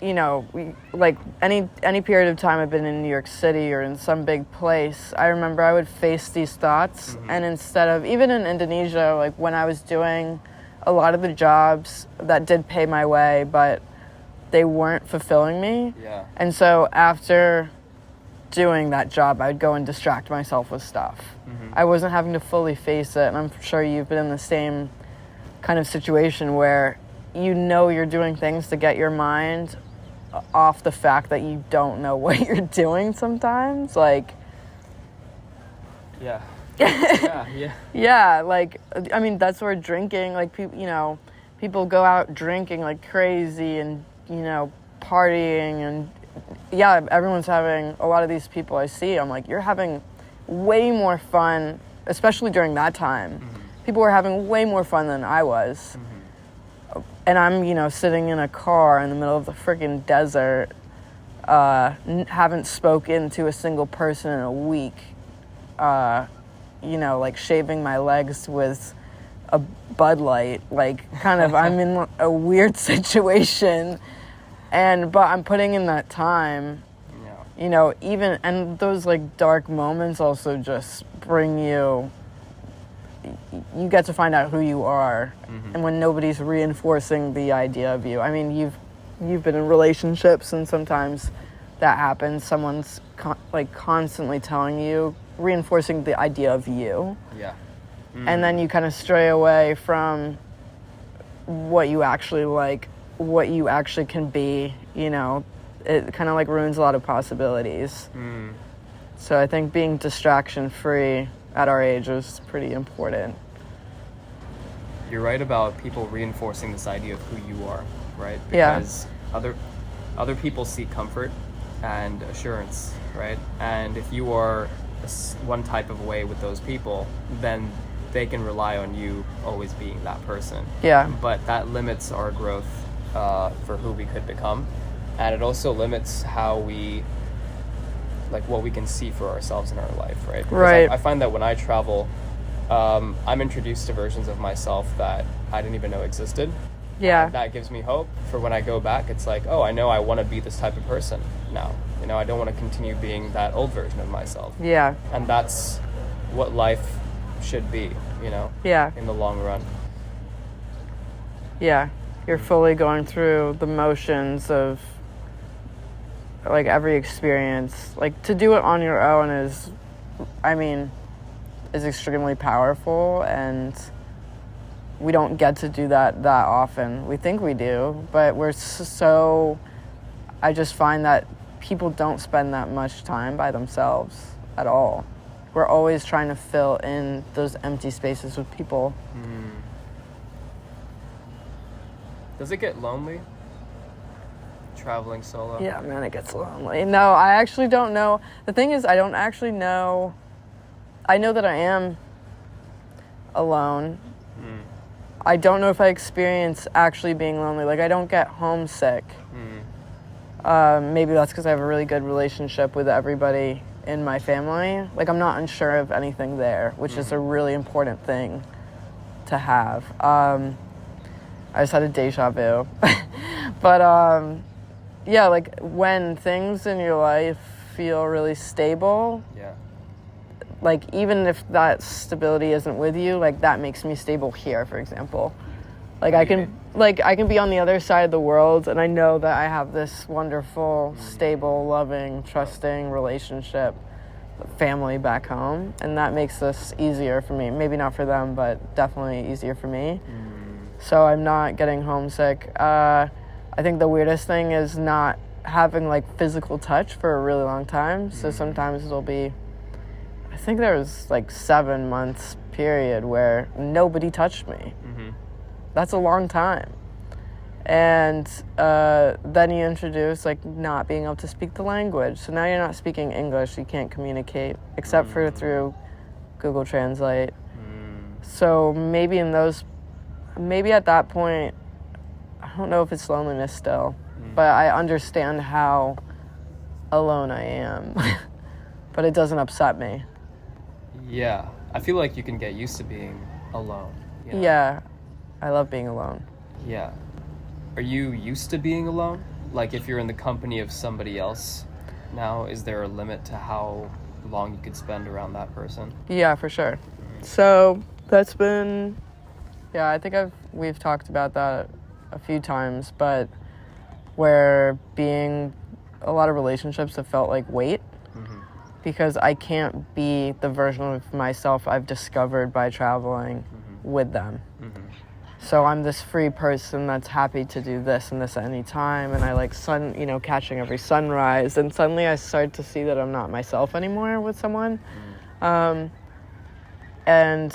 we like any period of time I've been in New York City or in some big place, I remember I would face these thoughts, and instead of, even in Indonesia, like when I was doing a lot of the jobs that did pay my way, but they weren't fulfilling me. Yeah. And so after doing that job, I'd go and distract myself with stuff. I wasn't having to fully face it, and I'm sure you've been in the same kind of situation where you're doing things to get your mind off the fact that you don't know what you're doing sometimes. Like, yeah. Yeah, like, I mean, that's where drinking, like, people go out drinking like crazy and, partying, and yeah, everyone's having, a lot of these people I see, I'm like, you're having way more fun, especially during that time. People were having way more fun than I was. And I'm, sitting in a car in the middle of the freaking desert, haven't spoken to a single person in a week, like shaving my legs with a Bud Light, like kind of, I'm in a weird situation, but I'm putting in that time, even, and those like dark moments also just bring you get to find out who you are, and when nobody's reinforcing the idea of you. I mean, you've been in relationships, and sometimes that happens. Someone's constantly telling you, reinforcing the idea of you. Yeah. And then you kind of stray away from what you actually like, what you actually can be. It kind of like ruins a lot of possibilities. So I think being distraction free at our age is pretty important. You're right about people reinforcing this idea of who you are, right? Yeah. Because other people seek comfort and assurance, right? And if you are one type of way with those people, then they can rely on you always being that person. Yeah. But that limits our growth for who we could become, and it also limits how we, like, what we can see for ourselves in our life, right? Because Right. I find that when I travel, I'm introduced to versions of myself that I didn't even know existed. Yeah. That gives me hope for when I go back. It's like, oh, I know I want to be this type of person now. I don't want to continue being that old version of myself. Yeah. And that's what life should be, Yeah. in the long run. Yeah. You're fully going through the motions of like every experience. Like, to do it on your own is extremely powerful, and we don't get to do that often. We think we do, but I just find that people don't spend that much time by themselves at all. We're always trying to fill in those empty spaces with people. Does it get lonely traveling solo? Yeah, man, it gets lonely. No, I actually don't know. The thing is, I don't actually know. I know that I am alone. I don't know if I experience actually being lonely. Like, I don't get homesick. Maybe that's because I have a really good relationship with everybody in my family. Like, I'm not unsure of anything there, which is a really important thing to have. I just had a deja vu. But, yeah, like, when things in your life feel really stable, Yeah. like, even if that stability isn't with you, like, that makes me stable here, for example. Like, I can be on the other side of the world, and I know that I have this wonderful, stable, loving, trusting relationship, family back home, and that makes this easier for me. Maybe not for them, but definitely easier for me. So I'm not getting homesick. I think the weirdest thing is not having, like, physical touch for a really long time. So sometimes it'll be I think there was like 7 months period where nobody touched me. Mm-hmm. That's a long time. And then you introduce like not being able to speak the language. So now you're not speaking English. You can't communicate except for through Google Translate. So maybe at that point, I don't know if it's loneliness still, but I understand how alone I am. But it doesn't upset me. Yeah. I feel like you can get used to being alone. You know? Yeah. I love being alone. Yeah. Are you used to being alone? Like if you're in the company of somebody else now, is there a limit to how long you could spend around that person? Yeah, for sure. So that's been, yeah, I think we've talked about that a few times, but where a lot of relationships have felt like weight because I can't be the version of myself I've discovered by traveling with them. So I'm this free person that's happy to do this and this at any time, and I like catching every sunrise, and suddenly I start to see that I'm not myself anymore with someone. And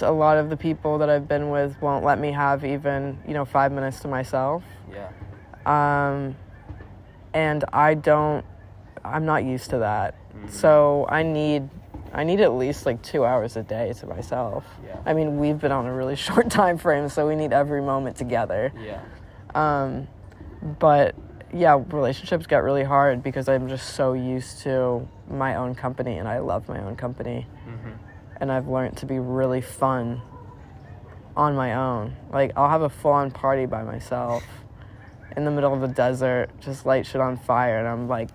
a lot of the people that I've been with won't let me have even, 5 minutes to myself. Yeah. And I'm not used to that. So I need at least like 2 hours a day to myself. Yeah. I mean, we've been on a really short time frame, so we need every moment together. Yeah. But yeah, relationships get really hard because I'm just so used to my own company, and I love my own company. And I've learned to be really fun on my own. Like, I'll have a full-on party by myself in the middle of the desert, just light shit on fire, and I'm like,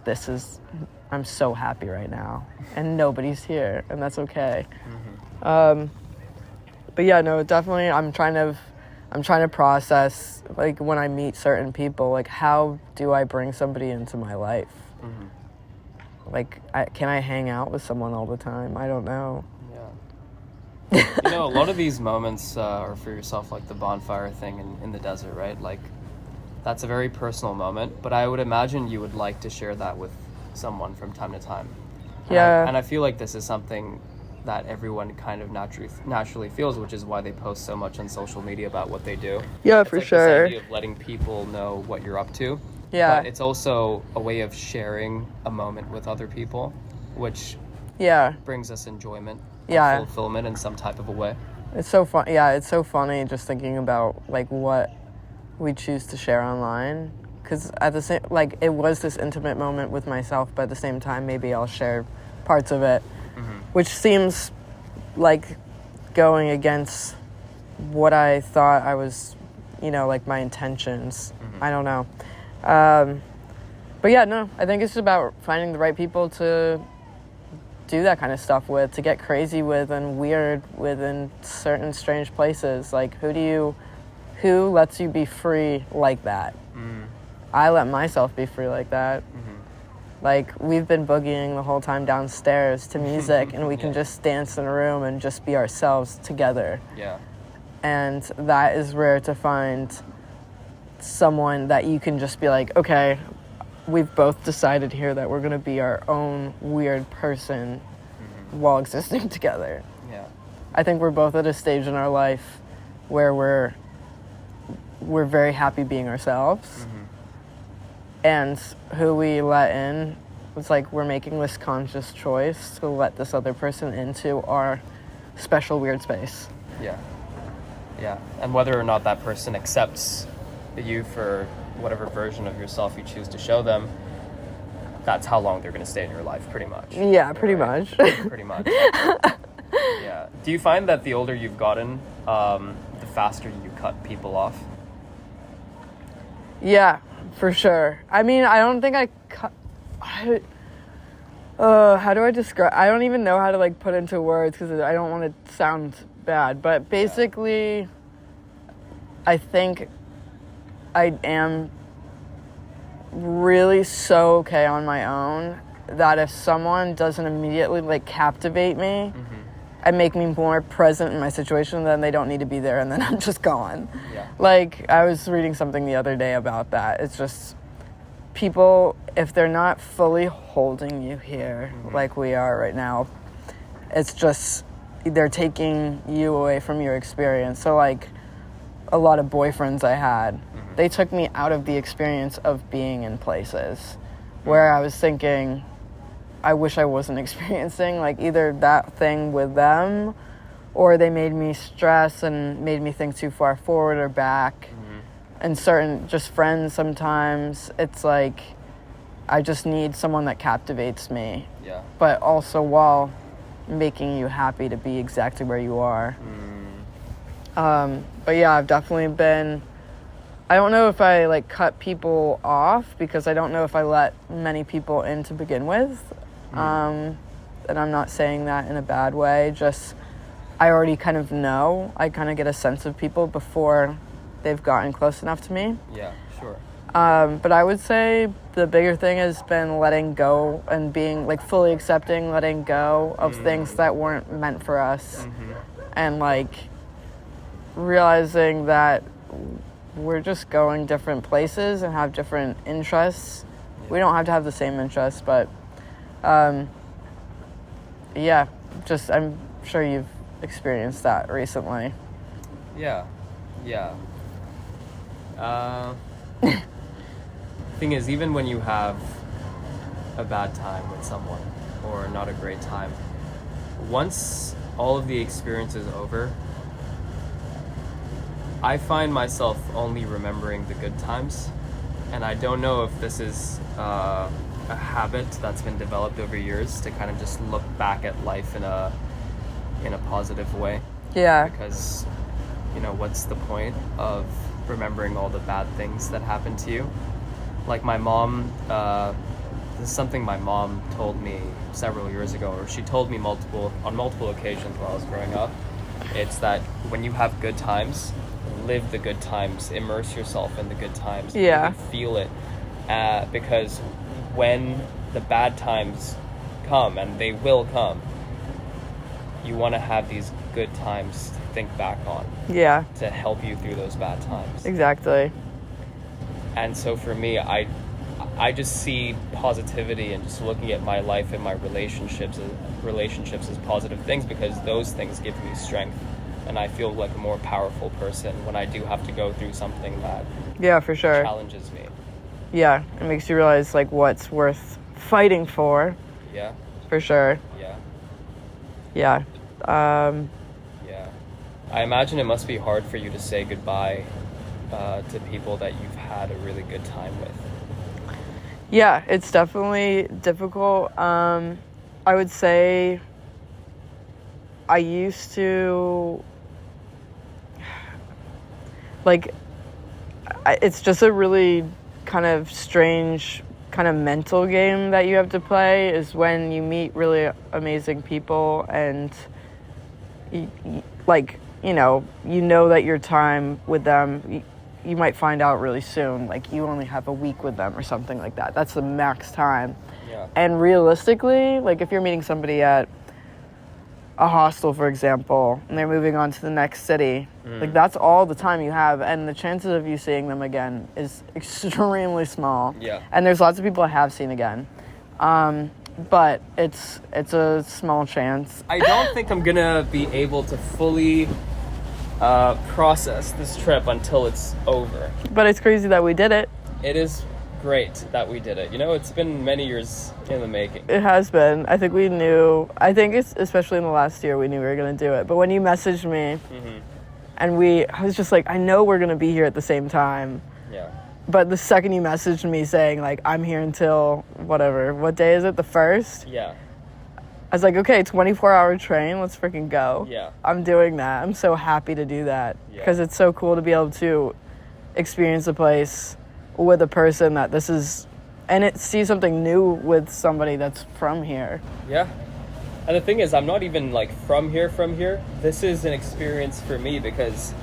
I'm so happy right now, and nobody's here, and that's okay. But yeah, no, definitely, I'm trying to process, like, when I meet certain people, like, how do I bring somebody into my life? Like, can I hang out with someone all the time? I don't know. Yeah. A lot of these moments are for yourself, like the bonfire thing in the desert, right? Like, that's a very personal moment, but I would imagine you would like to share that with someone from time to time. And I feel like this is something that everyone kind of naturally feels, which is why they post so much on social media about what they do. Yeah, it's for like sure. This idea of letting people know what you're up to. Yeah. But it's also a way of sharing a moment with other people, which brings us enjoyment, fulfillment in some type of a way. It's so fun. Yeah, it's so funny just thinking about like what we choose to share online. Because at the same, like, it was this intimate moment with myself, but at the same time, maybe I'll share parts of it, which seems like going against what I thought I was, like my intentions. I don't know. But yeah, no, I think it's about finding the right people to do that kind of stuff with, to get crazy with and weird with in certain strange places. Like, who lets you be free like that? I let myself be free like that. Like, we've been boogieing the whole time downstairs to music, and we can just dance in a room and just be ourselves together. Yeah. And that is rare to find someone that you can just be like, okay, we've both decided here that we're going to be our own weird person while existing together. Yeah. I think we're both at a stage in our life where we're very happy being ourselves. And who we let in, it's like we're making this conscious choice to let this other person into our special weird space. Yeah. Yeah. And whether or not that person accepts you for whatever version of yourself you choose to show them, that's how long they're going to stay in your life, pretty much. Yeah, pretty much. Pretty much. Yeah. Do you find that the older you've gotten, the faster you cut people off? Yeah, for sure. I mean, I don't think I cut... how do I describe... I don't even know how to, like, put into words because I don't want to sound bad. But basically, I think I am really so okay on my own that if someone doesn't immediately, like, captivate me and make me more present in my situation, then they don't need to be there, and then I'm just gone. Yeah. Like, I was reading something the other day about that. It's just people, if they're not fully holding you here like we are right now, It's just they're taking you away from your experience. So like a lot of boyfriends I had, they took me out of the experience of being in places where I was thinking, I wish I wasn't experiencing like either that thing with them, or they made me stress and made me think too far forward or back. And certain just friends, sometimes it's like I just need someone that captivates me, but also while making you happy to be exactly where you are. But yeah, I've definitely been, I don't know if I like cut people off, because I don't know if I let many people in to begin with. And I'm not saying that in a bad way, just I already kind of know, I kind of get a sense of people before they've gotten close enough to me. Yeah, sure. But I would say the bigger thing has been letting go and being like fully accepting, letting go of things that weren't meant for us. And like realizing that we're just going different places and have different interests. We don't have to have the same interests, but yeah, just I'm sure you've experienced that recently. Yeah. Thing is, even when you have a bad time with someone or not a great time, once all of the experience is over, I find myself only remembering the good times. And I don't know if this is a habit that's been developed over years to kind of just look back at life in a positive way. Yeah. Because, what's the point of remembering all the bad things that happened to you? Like my mom, this is something my mom told me several years ago, or she told me on multiple occasions while I was growing up. It's that when you have good times, live the good times, immerse yourself in the good times, yeah, really feel it, because when the bad times come, and they will come, you want to have these good times to think back on, yeah, to help you through those bad times. Exactly. And so for me, I just see positivity and just looking at my life and my relationships as positive things, because those things give me strength, and I feel like a more powerful person when I do have to go through something that for sure challenges me. Yeah, it makes you realize like what's worth fighting for. Yeah. For sure. Yeah. Yeah. Yeah. I imagine it must be hard for you to say goodbye to people that you've had a really good time with. Yeah, it's definitely difficult. I would say I used to, like, it's just a really kind of strange kind of mental game that you have to play, is when you meet really amazing people and you know that your time with them, you might find out really soon, like you only have a week with them or something like that. That's the max time. Yeah. And realistically, like if you're meeting somebody at a hostel, for example, and they're moving on to the next city, like that's all the time you have, and the chances of you seeing them again is extremely small. Yeah. And there's lots of people I have seen again, but it's a small chance. I don't think I'm gonna be able to fully process this trip until it's over. But it's crazy that we did it. It is great that we did it. It's been many years in the making. It has been. I think it's especially in the last year we knew we were going to do it. But when you messaged me, and I was just like, I know we're going to be here at the same time. Yeah. But the second you messaged me saying like, I'm here until whatever, what day is it? The 1st? Yeah. I was like, okay, 24-hour train, let's freaking go. Yeah. I'm doing that. I'm so happy to do that, because it's so cool to be able to experience a place with a person that this is, and see something new with somebody that's from here. Yeah. And the thing is, I'm not even like from here. This is an experience for me, because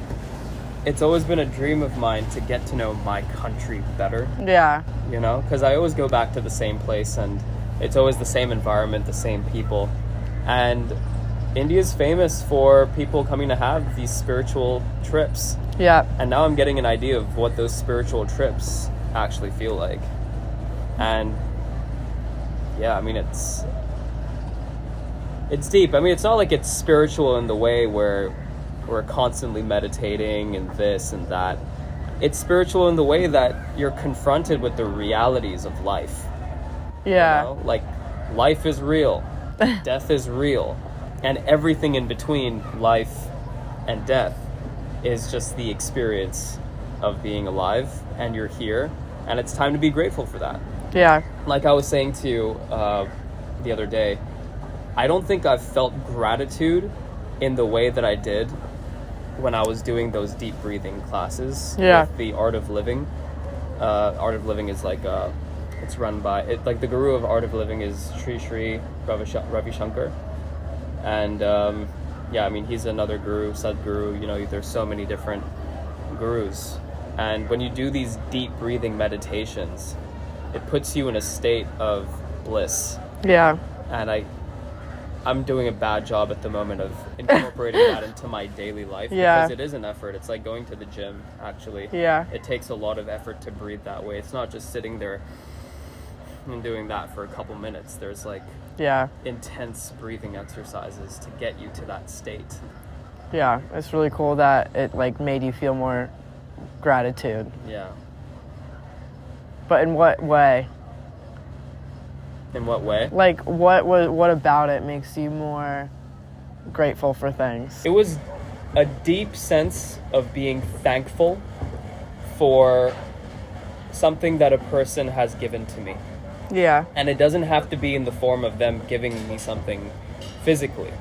it's always been a dream of mine to get to know my country better. Yeah. Because I always go back to the same place, and it's always the same environment, the same people. And India's famous for people coming to have these spiritual trips. Yeah. And now I'm getting an idea of what those spiritual trips actually feel like. And yeah, I mean, It's deep. I mean, it's not like it's spiritual in the way where we're constantly meditating and this and that. It's spiritual in the way that you're confronted with the realities of life. Yeah. You know? Like, life is real, death is real, and everything in between life and death is just the experience of being alive, and you're here, and it's time to be grateful for that. Yeah. Like I was saying to you the other day, I don't think I've felt gratitude in the way that I did when I was doing those deep breathing classes with the Art of Living. Art of Living is like it's run by like the guru of Art of Living is Sri Ravi Shankar, and I mean, he's another guru, Sadguru. You know, there's so many different gurus, and when you do these deep breathing meditations, it puts you in a state of bliss. Yeah. And I'm doing a bad job at the moment of incorporating that into my daily life, because it is an effort. It's like going to the gym, actually. Yeah. It takes a lot of effort to breathe that way. It's not just sitting there and doing that for a couple minutes. There's like intense breathing exercises to get you to that state. Yeah, it's really cool that it like made you feel more gratitude. Yeah. But in what way? In what way? Like, what about it makes you more grateful for things? It was a deep sense of being thankful for something that a person has given to me. Yeah. And it doesn't have to be in the form of them giving me something physically.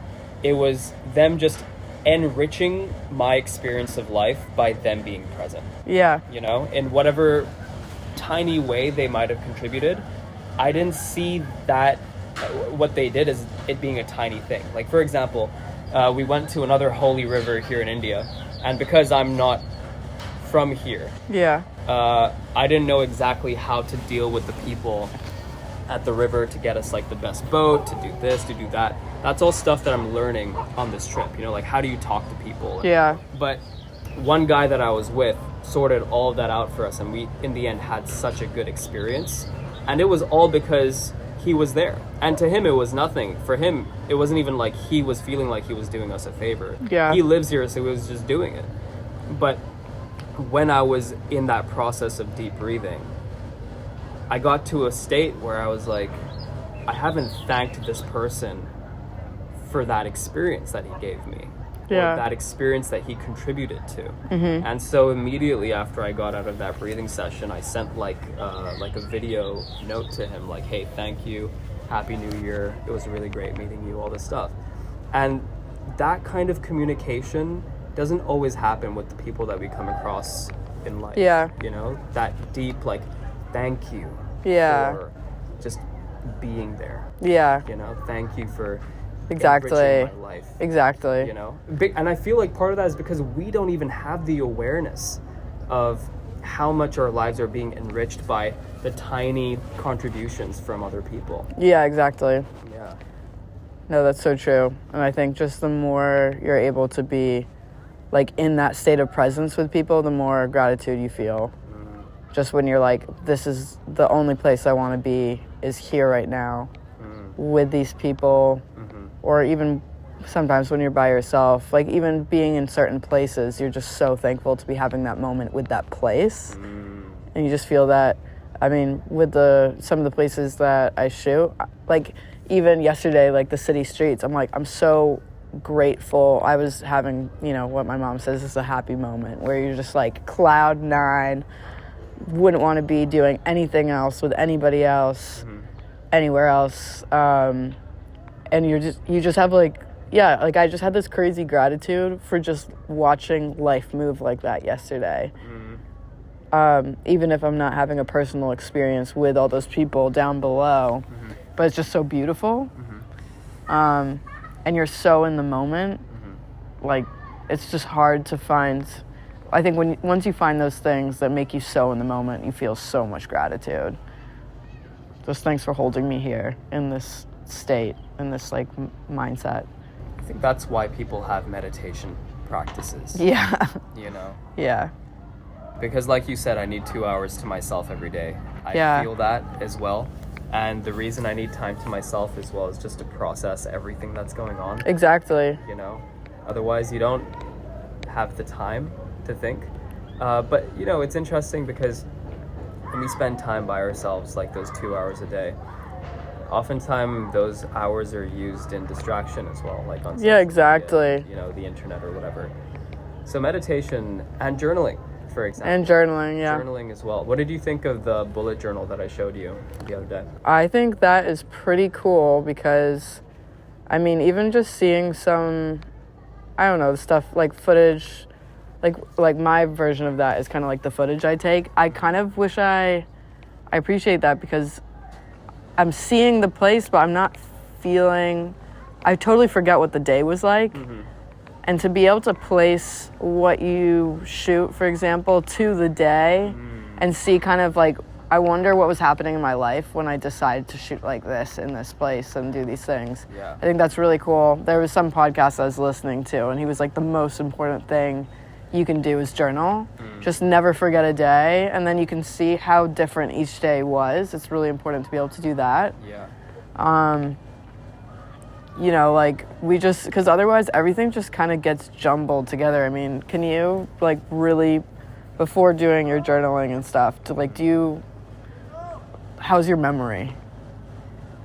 It was them just enriching my experience of life by them being present. Yeah. You know, in whatever tiny way they might have contributed, I didn't see that what they did as it being a tiny thing. Like, for example, we went to another holy river here in India, and because I'm not from here, I didn't know exactly how to deal with the people at the river to get us like the best boat, to do this, to do that. That's all stuff that I'm learning on this trip, you know, like how do you talk to people? Yeah. But one guy that I was with sorted all of that out for us, and we in the end had such a good experience. And it was all because he was there. And to him, it was nothing. For him, it wasn't even like he was feeling like he was doing us a favor. Yeah. He lives here, so he was just doing it. But when I was in that process of deep breathing, I got to a state where I was like, I haven't thanked this person for that experience that he gave me. Or that experience that he contributed to. Mm-hmm. And so immediately after I got out of that breathing session, I sent like a video note to him, like, hey, thank you, Happy New Year, it was really great meeting you, all this stuff. And that kind of communication doesn't always happen with the people that we come across in life. Yeah. You know, that deep, like, thank you for just being there. Yeah. You know, thank you for Exactly. enriching my life. Exactly. You know, and I feel like part of that is because we don't even have the awareness of how much our lives are being enriched by the tiny contributions from other people. Yeah, exactly. Yeah. No, that's so true. And I think just the more you're able to be like in that state of presence with people, the more gratitude you feel. Mm. Just when you're like, this is the only place I want to be is here right now with these people. Or even sometimes when you're by yourself, like even being in certain places, you're just so thankful to be having that moment with that place. And you just feel that, I mean, with some of the places that I shoot, like even yesterday, like the city streets, I'm like, I'm so grateful. I was having, you know, what my mom says is a happy moment where you're just like cloud nine, wouldn't want to be doing anything else with anybody else, anywhere else. And you just have like I just had this crazy gratitude for just watching life move like that yesterday. Even if I'm not having a personal experience with all those people down below, but it's just so beautiful. And you're so in the moment, like it's just hard to find. I think once you find those things that make you so in the moment, you feel so much gratitude. Just thanks for holding me here in this state, in this like mindset. I think that's why people have meditation practices. Yeah. You know? Yeah. Because like you said, I need 2 hours to myself every day. I feel that as well. And the reason I need time to myself as well is just to process everything that's going on. Exactly. You know, otherwise you don't have the time to think. But, you know, it's interesting because when we spend time by ourselves, like those 2 hours a day, oftentimes those hours are used in distraction as well, like on social exactly. media, you know, the internet or whatever. So meditation and journaling, for example. And journaling, yeah. Journaling as well. What did you think of the bullet journal that I showed you the other day? I think that is pretty cool because, I mean, even just seeing some, I don't know, stuff like footage, like my version of that is kind of like the footage I take. I kind of wish I appreciate that because I'm seeing the place, but I'm not feeling, I totally forget what the day was like. Mm-hmm. And to be able to place what you shoot, for example, to the day and see kind of like, I wonder what was happening in my life when I decided to shoot like this in this place and do these things. Yeah. I think that's really cool. There was some podcast I was listening to, and he was like, the most important thing you can do is journal. Just never forget a day, and then you can see how different each day was. It's really important to be able to do that. Yeah. You know, like, we just, because otherwise everything just kind of gets jumbled together. I mean, can you, like, really, before doing your journaling and stuff, to, like, how's your memory?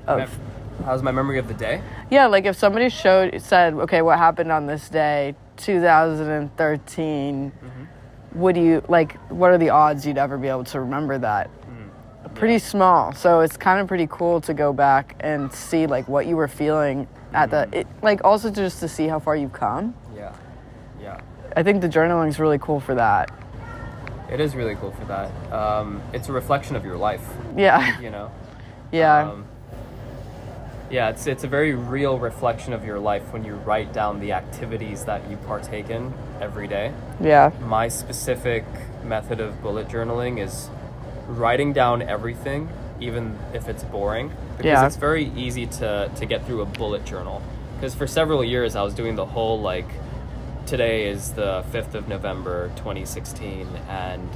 How's my memory of the day? Yeah, like, if somebody said, okay, what happened on this day, 2013, would you, like, what are the odds you'd ever be able to remember that? Pretty small. So it's kind of pretty cool to go back and see, like, what you were feeling at like, also just to see how far you've come. Yeah. I think the journaling is really cool for that. It is really cool for that. It's a reflection of your life. Yeah. You know? Yeah. Yeah, it's a very real reflection of your life when you write down the activities that you partake in every day. Yeah. My specific method of bullet journaling is writing down everything, even if it's boring, because it's very easy to get through a bullet journal. Because for several years I was doing the whole, like, today is the 5th of November 2016 and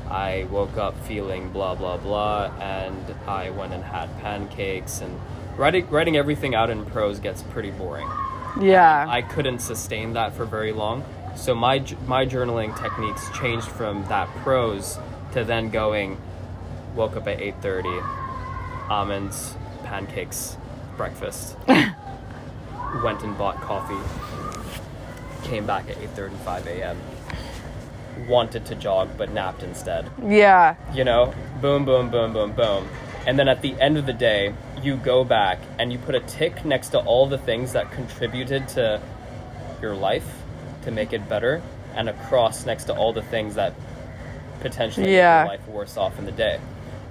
I woke up feeling blah blah blah and I went and had pancakes, and writing everything out in prose gets pretty boring. Yeah. I couldn't sustain that for very long, so my journaling techniques changed from that prose to then going, woke up at 8:30, almonds, pancakes, breakfast, went and bought coffee, came back at 8:35 a.m., wanted to jog but napped instead. Yeah. You know, boom, boom, boom, boom, boom. And then at the end of the day, you go back and you put a tick next to all the things that contributed to your life to make it better, and a cross next to all the things that potentially make your life worse off in the day.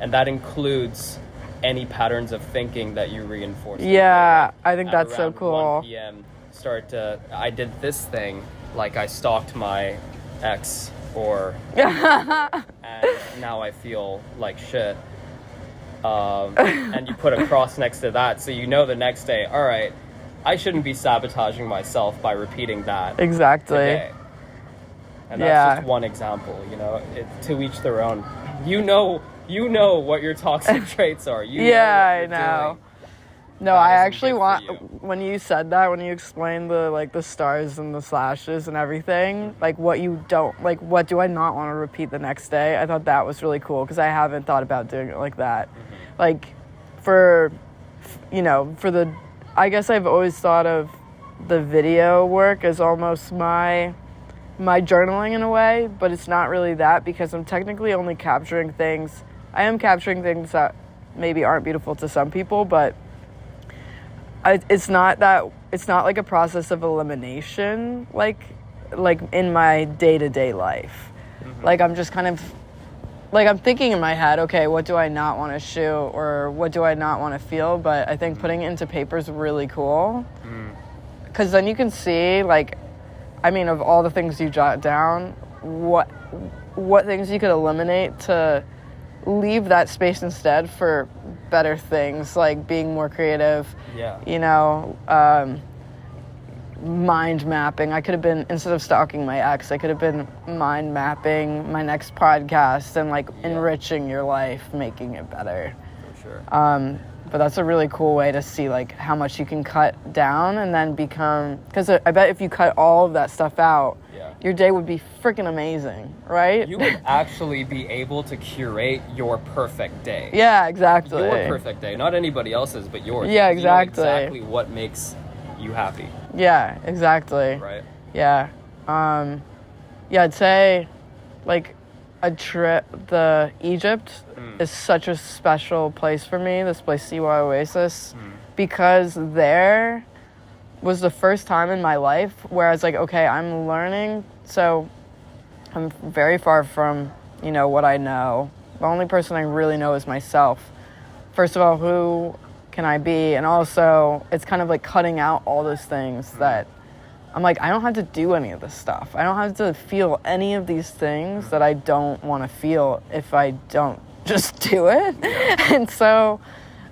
And that includes any patterns of thinking that you reinforce. Yeah, I think that's so cool. 1 p.m. I did this thing, like I stalked my ex, or and now I feel like shit. And you put a cross next to that, so you know the next day, all right, I shouldn't be sabotaging myself by repeating that. Exactly. Today. And that's just one example, you know, to each their own. You know what your toxic traits are. I know. No, I actually want, you. when you said that, when you explained the stars and the slashes and everything, like what you don't, like what do I not want to repeat the next day? I thought that was really cool because I haven't thought about doing it like that. Like I guess I've always thought of the video work as almost my journaling in a way, but it's not really that because I'm technically only capturing things. I am capturing things that maybe aren't beautiful to some people, but it's not like a process of elimination like in my day-to-day life. Like I'm just kind of like I'm thinking in my head, okay, what do I not want to shoot or what do I not want to feel? But I think putting it into paper is really cool because then you can see, like, I mean, of all the things you jot down, what things you could eliminate to leave that space instead for better things, like being more creative. You know, mind mapping. I could have been, instead of stalking my ex, I could have been mind mapping my next podcast and like enriching your life, making it better. For sure. But that's a really cool way to see like how much you can cut down and then become, because I bet if you cut all of that stuff out, your day would be freaking amazing, right? You would actually be able to curate your perfect day. Yeah, exactly. Your perfect day, not anybody else's, but yours. Yeah, exactly. You know exactly what makes you happy. Yeah, exactly. Right. Yeah. I'd say like a trip, the Egypt is such a special place for me, this place, Siwa Oasis, because there was the first time in my life where I was like, okay, I'm learning, so I'm very far from, what I know. The only person I really know is myself. First of all, who can I be? And also, it's kind of like cutting out all those things that I'm like, I don't have to do any of this stuff. I don't have to feel any of these things that I don't want to feel if I don't just do it. And so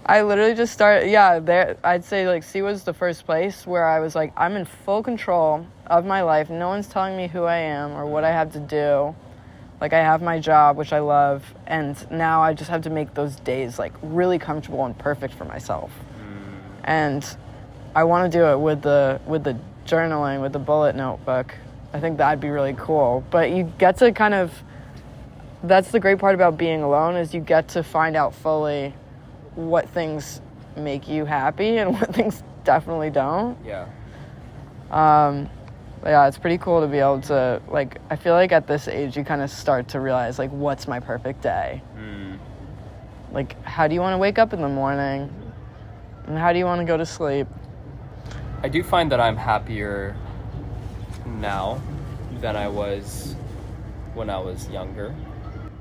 I literally just started, there. I'd say like Siwa's the first place where I was like, I'm in full control of my life. No one's telling me who I am or what I have to do. Like I have my job, which I love, and now I just have to make those days like really comfortable and perfect for myself. And I want to do it with the journaling, with the bullet notebook. I think that'd be really cool. But you get to kind of, that's the great part about being alone, is you get to find out fully what things make you happy and what things definitely don't. Yeah. It's pretty cool to be able to, like, I feel like at this age you kind of start to realize, like, what's my perfect day? Like, how do you want to wake up in the morning? And how do you want to go to sleep? I do find that I'm happier now than I was when I was younger.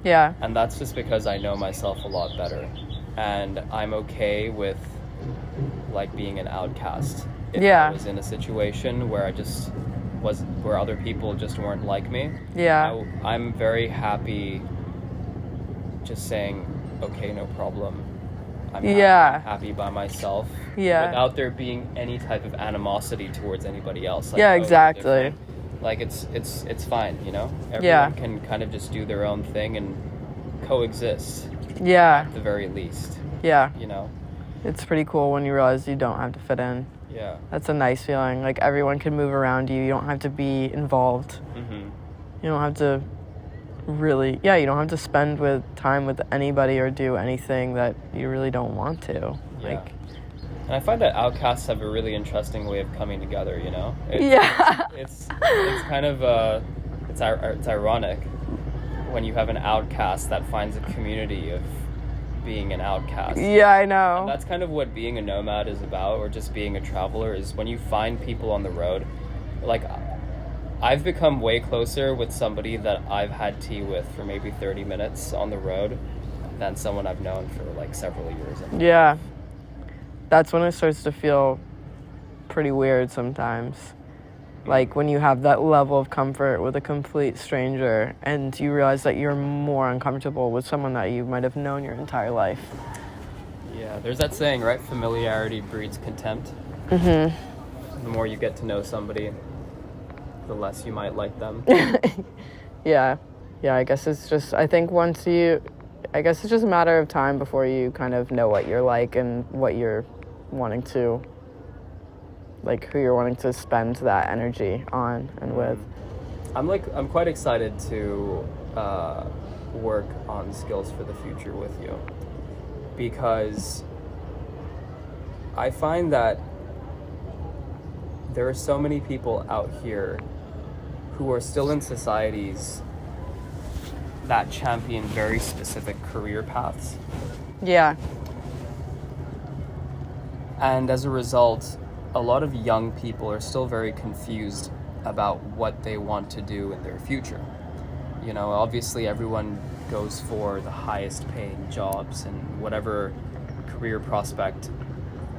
Yeah. And that's just because I know myself a lot better. And I'm okay with, like, being an outcast. If I was in a situation where I just where other people just weren't like me. Yeah. I'm very happy just saying, okay, no problem. I'm happy by myself. Yeah. Without there being any type of animosity towards anybody else. Like, yeah, exactly. Like it's fine, Everyone can kind of just do their own thing and coexist. Yeah. At the very least. Yeah. It's pretty cool when you realize you don't have to fit in. Yeah. That's a nice feeling. Like everyone can move around you. You don't have to be involved. You don't have to really, you don't have to spend time with anybody or do anything that you really don't want to. Yeah. And I find that outcasts have a really interesting way of coming together, It's kind of, it's ironic when you have an outcast that finds a community of being an outcast. Yeah, I know. And that's kind of what being a nomad is about, or just being a traveler, is when you find people on the road. Like, I've become way closer with somebody that I've had tea with for maybe 30 minutes on the road than someone I've known for like several years. Yeah. That's when it starts to feel pretty weird sometimes. Like when you have that level of comfort with a complete stranger and you realize that you're more uncomfortable with someone that you might have known your entire life. Yeah, there's that saying, right? Familiarity breeds contempt. The more you get to know somebody, the less you might like them. Yeah, I guess it's just, I think it's just a matter of time before you kind of know what you're like and what you're wanting to, like who you're wanting to spend that energy on and with. I'm quite excited to work on skills for the future with you, because I find that there are so many people out here who are still in societies that champion very specific career paths. Yeah. And as a result, a lot of young people are still very confused about what they want to do in their future. Obviously everyone goes for the highest paying jobs and whatever career prospect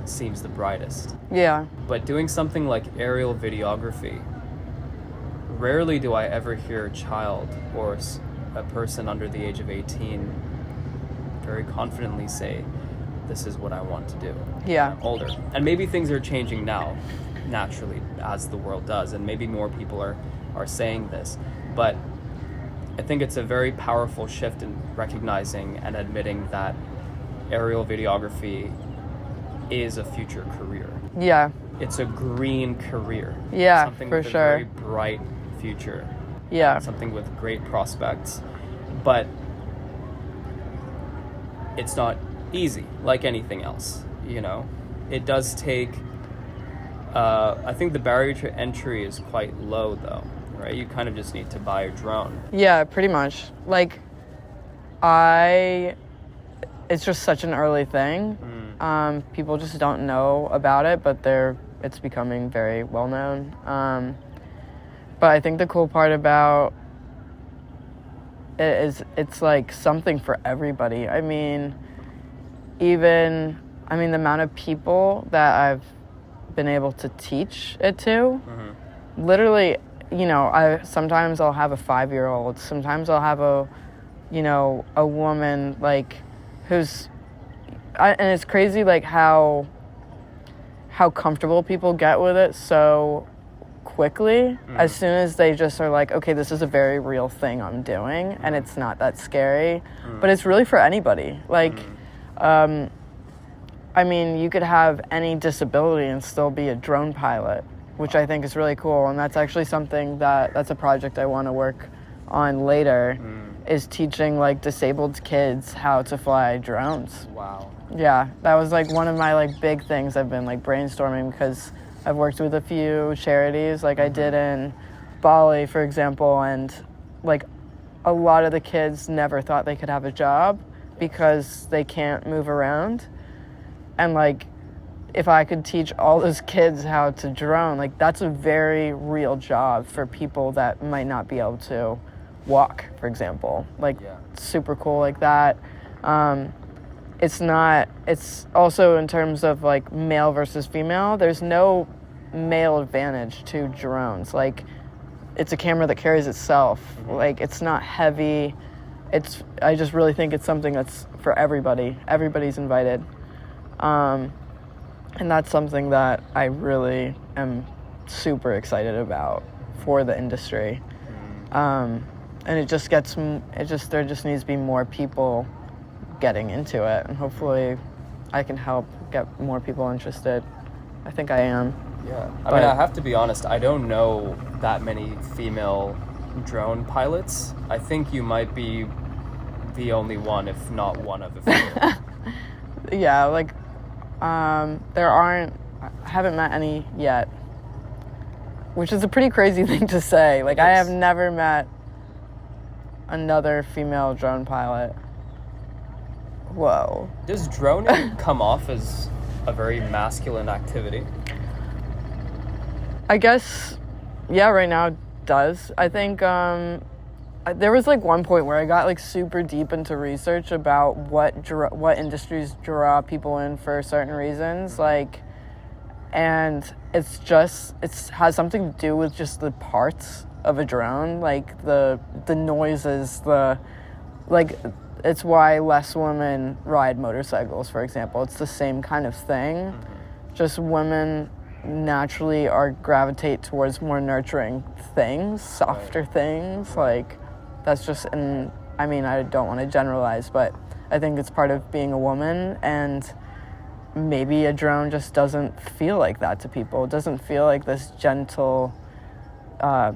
seems the brightest. Yeah. But doing something like aerial videography, rarely do I ever hear a child or a person under the age of 18 very confidently say, this is what I want to do. Yeah. I'm older. And maybe things are changing now, naturally, as the world does, and maybe more people are saying this. But I think it's a very powerful shift in recognizing and admitting that aerial videography is a future career. Yeah. It's a green career. Yeah, something for with sure. a very bright future. Yeah. Something with great prospects. But it's not easy, like anything else, you know? It does take... I think the barrier to entry is quite low, though, right? You kind of just need to buy a drone. Yeah, pretty much. Like, it's just such an early thing. People just don't know about it, but it's becoming very well known. But I think the cool part about it is it's like something for everybody. I mean, the amount of people that I've been able to teach it to, literally, you know, sometimes I'll have a 5-year-old, sometimes I'll have a woman, like, and it's crazy, like, how comfortable people get with it so quickly. As soon as they just are like, okay, this is a very real thing I'm doing, and it's not that scary. But it's really for anybody. Like, I mean, you could have any disability and still be a drone pilot, which I think is really cool. And that's actually something that's a project I want to work on later, is teaching, like, disabled kids how to fly drones. Wow. Yeah, that was, like, one of my, like, big things I've been, like, brainstorming, because I've worked with a few charities, like I did in Bali, for example, and, like, a lot of the kids never thought they could have a job because they can't move around. And, like, if I could teach all those kids how to drone, like, that's a very real job for people that might not be able to walk, for example. Like, super cool like that. It's also in terms of, like, male versus female, there's no male advantage to drones. Like, it's a camera that carries itself. Like, it's not heavy. I just really think it's something that's for everybody. Everybody's invited. And that's something that I really am super excited about for the industry. And there just needs to be more people getting into it, and hopefully I can help get more people interested. I think I am. Yeah. I mean, I have to be honest, I don't know that many female drone pilots. I think you might be the only one, if not one of a few. Yeah, like, I haven't met any yet, which is a pretty crazy thing to say. Like, I have never met another female drone pilot. Whoa. Does droning come off as a very masculine activity? I guess, yeah, right now it does. I think there was, like, one point where I got, like, super deep into research about what industries draw people in for certain reasons, like, and it has something to do with just the parts of a drone, like the noises, it's why less women ride motorcycles, for example. It's the same kind of thing. Just women naturally gravitate towards more nurturing things, softer things. Like, that's just, and I mean, I don't want to generalize, but I think it's part of being a woman, and maybe a drone just doesn't feel like that to people. It doesn't feel like this gentle, I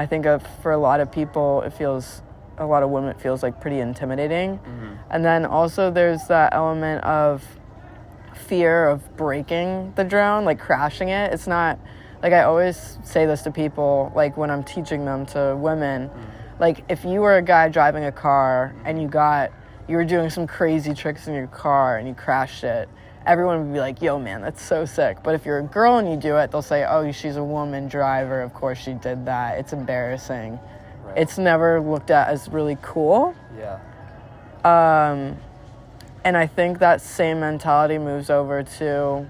think for a lot of people, a lot of women, it feels like pretty intimidating. And then also there's that element of fear of breaking the drone, like crashing it. It's not, like, I always say this to people, like, when I'm teaching them to women, like, if you were a guy driving a car and you were doing some crazy tricks in your car and you crashed it, everyone would be like, yo, man, that's so sick. But if you're a girl and you do it, they'll say, oh, she's a woman driver, of course she did that, it's embarrassing. Right. It's never looked at as really cool. Yeah. And I think that same mentality moves over to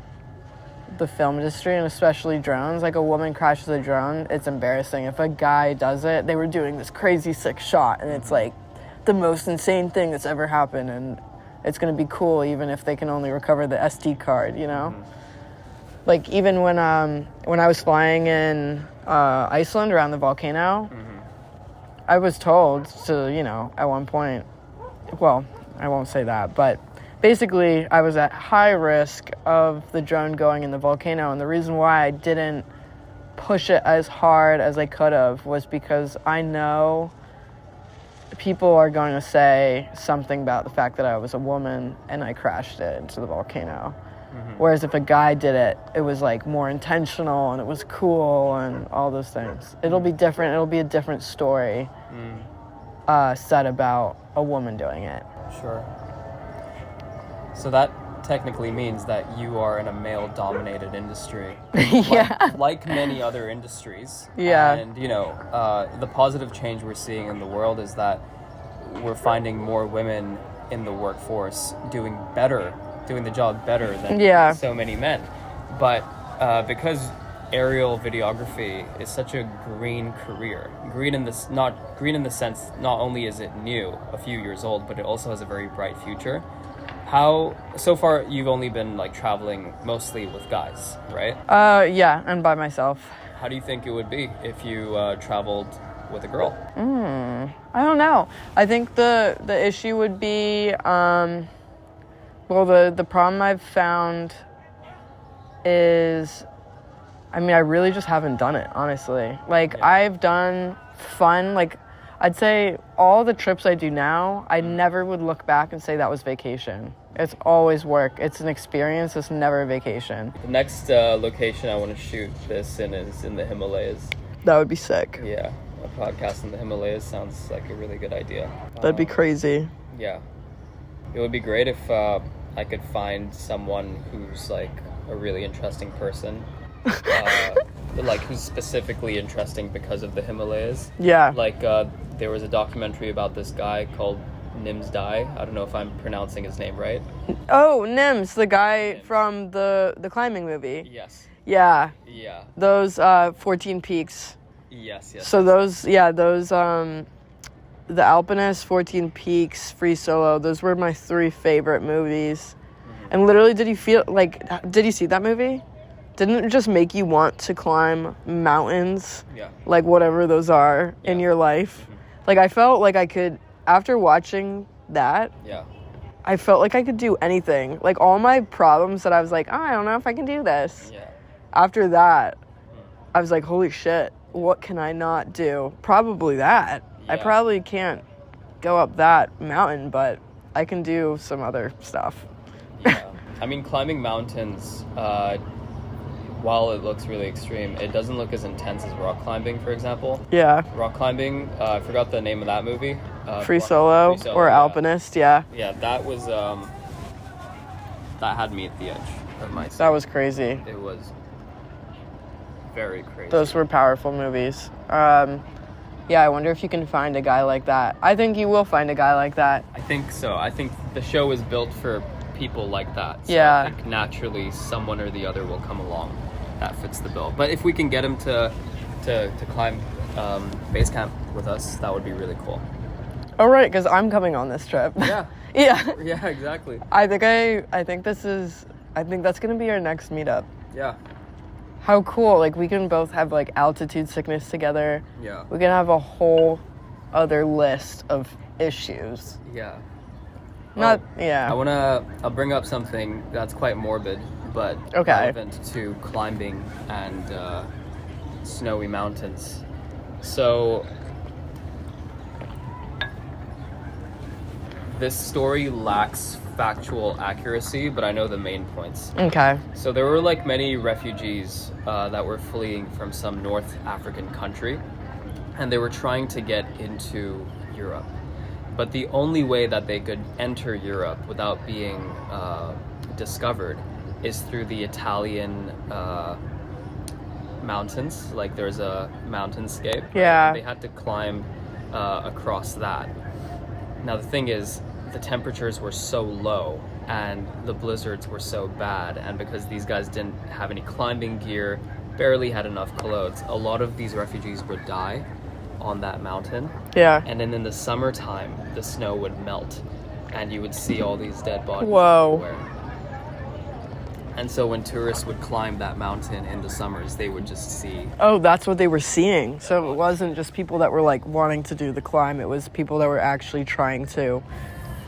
the film industry, and especially drones. Like, a woman crashes a drone, it's embarrassing. If a guy does it, they were doing this crazy sick shot, and it's like the most insane thing that's ever happened, and it's going to be cool even if they can only recover the SD card, you know? Like, even when I was flying in Iceland around the volcano, I was told to, you know, at one point, well, I won't say that, but basically I was at high risk of the drone going in the volcano, and the reason why I didn't push it as hard as I could have was because I know people are going to say something about the fact that I was a woman and I crashed it into the volcano. Mm-hmm. Whereas if a guy did it, it was like more intentional and it was cool and all those things. It'll be different. It'll be a different story said about a woman doing it. Sure. So that technically means that you are in a male-dominated industry. Yeah. Like many other industries. Yeah. And, you know, the positive change we're seeing in the world is that we're finding more women in the workforce doing the job better than so many men. But because aerial videography is such a green career, green in the sense not only is it new, a few years old, but it also has a very bright future. How, so far, you've only been, like, traveling mostly with guys, right? Yeah, and by myself. How do you think it would be if you traveled with a girl? I don't know. I think the issue would be, the problem I've found is, I mean, I really just haven't done it, honestly. Like, I've done fun, like, I'd say all the trips I do now, I never would look back and say that was vacation. It's always work. It's an experience. It's never a vacation. The next location I want to shoot this in is in the Himalayas. That would be sick. Yeah, a podcast in the Himalayas sounds like a really good idea. That'd be crazy. Yeah. It would be great if I could find someone who's, like, a really interesting person. Like, who's specifically interesting because of the Himalayas. Yeah. Like, there was a documentary about this guy called Nims Dai. I don't know if I'm pronouncing his name right. Oh, Nims, the guy from the climbing movie. Yes. Yeah. Yeah. Those 14 peaks. Yes. So those the Alpinist, 14 Peaks, Free Solo, those were my 3 favorite movies. Mm-hmm. And literally, did you see that movie? Didn't it just make you want to climb mountains? Yeah. Like, whatever those are in your life? Mm-hmm. Like, I felt like I could, after watching that, I felt like I could do anything. Like, all my problems that I was like, oh, I don't know if I can do this. Yeah. After that, I was like, holy shit, what can I not do? Probably that. Yeah. I probably can't go up that mountain, but I can do some other stuff. Yeah. I mean, climbing mountains, while it looks really extreme, it doesn't look as intense as rock climbing, for example. Yeah. Rock climbing, I forgot the name of that movie. Free Solo or Alpinist, yeah. Yeah, that was, that had me at the edge of my seat. That was crazy. It was very crazy. Those were powerful movies. Yeah, I wonder if you can find a guy like that. I think you will find a guy like that. I think so. I think the show is built for people like that. So yeah. I think naturally someone or the other will come along that fits the bill. But if we can get him to climb base camp with us, that would be really cool. Oh, right, because I'm coming on this trip. Yeah. Yeah. Yeah, exactly. I think that's going to be our next meetup. Yeah. How cool. Like, we can both have, like, altitude sickness together. Yeah. We can have a whole other list of issues. Yeah. Yeah. I'll bring up something that's quite morbid, but relevant to climbing and snowy mountains. So, this story lacks factual accuracy, but I know the main points. Okay. So there were, like, many refugees that were fleeing from some North African country, and they were trying to get into Europe. But the only way that they could enter Europe without being discovered is through the Italian mountains. Like, there's a mountainscape. Yeah. Right? They had to climb across that. Now, the thing is, the temperatures were so low and the blizzards were so bad, and because these guys didn't have any climbing gear, barely had enough clothes, a lot of these refugees would die on that mountain. Yeah. And then in the summertime, the snow would melt and you would see all these dead bodies everywhere. And so when tourists would climb that mountain in the summers, they would just see... Oh, that's what they were seeing. So it wasn't just people that were, like, wanting to do the climb. It was people that were actually trying to...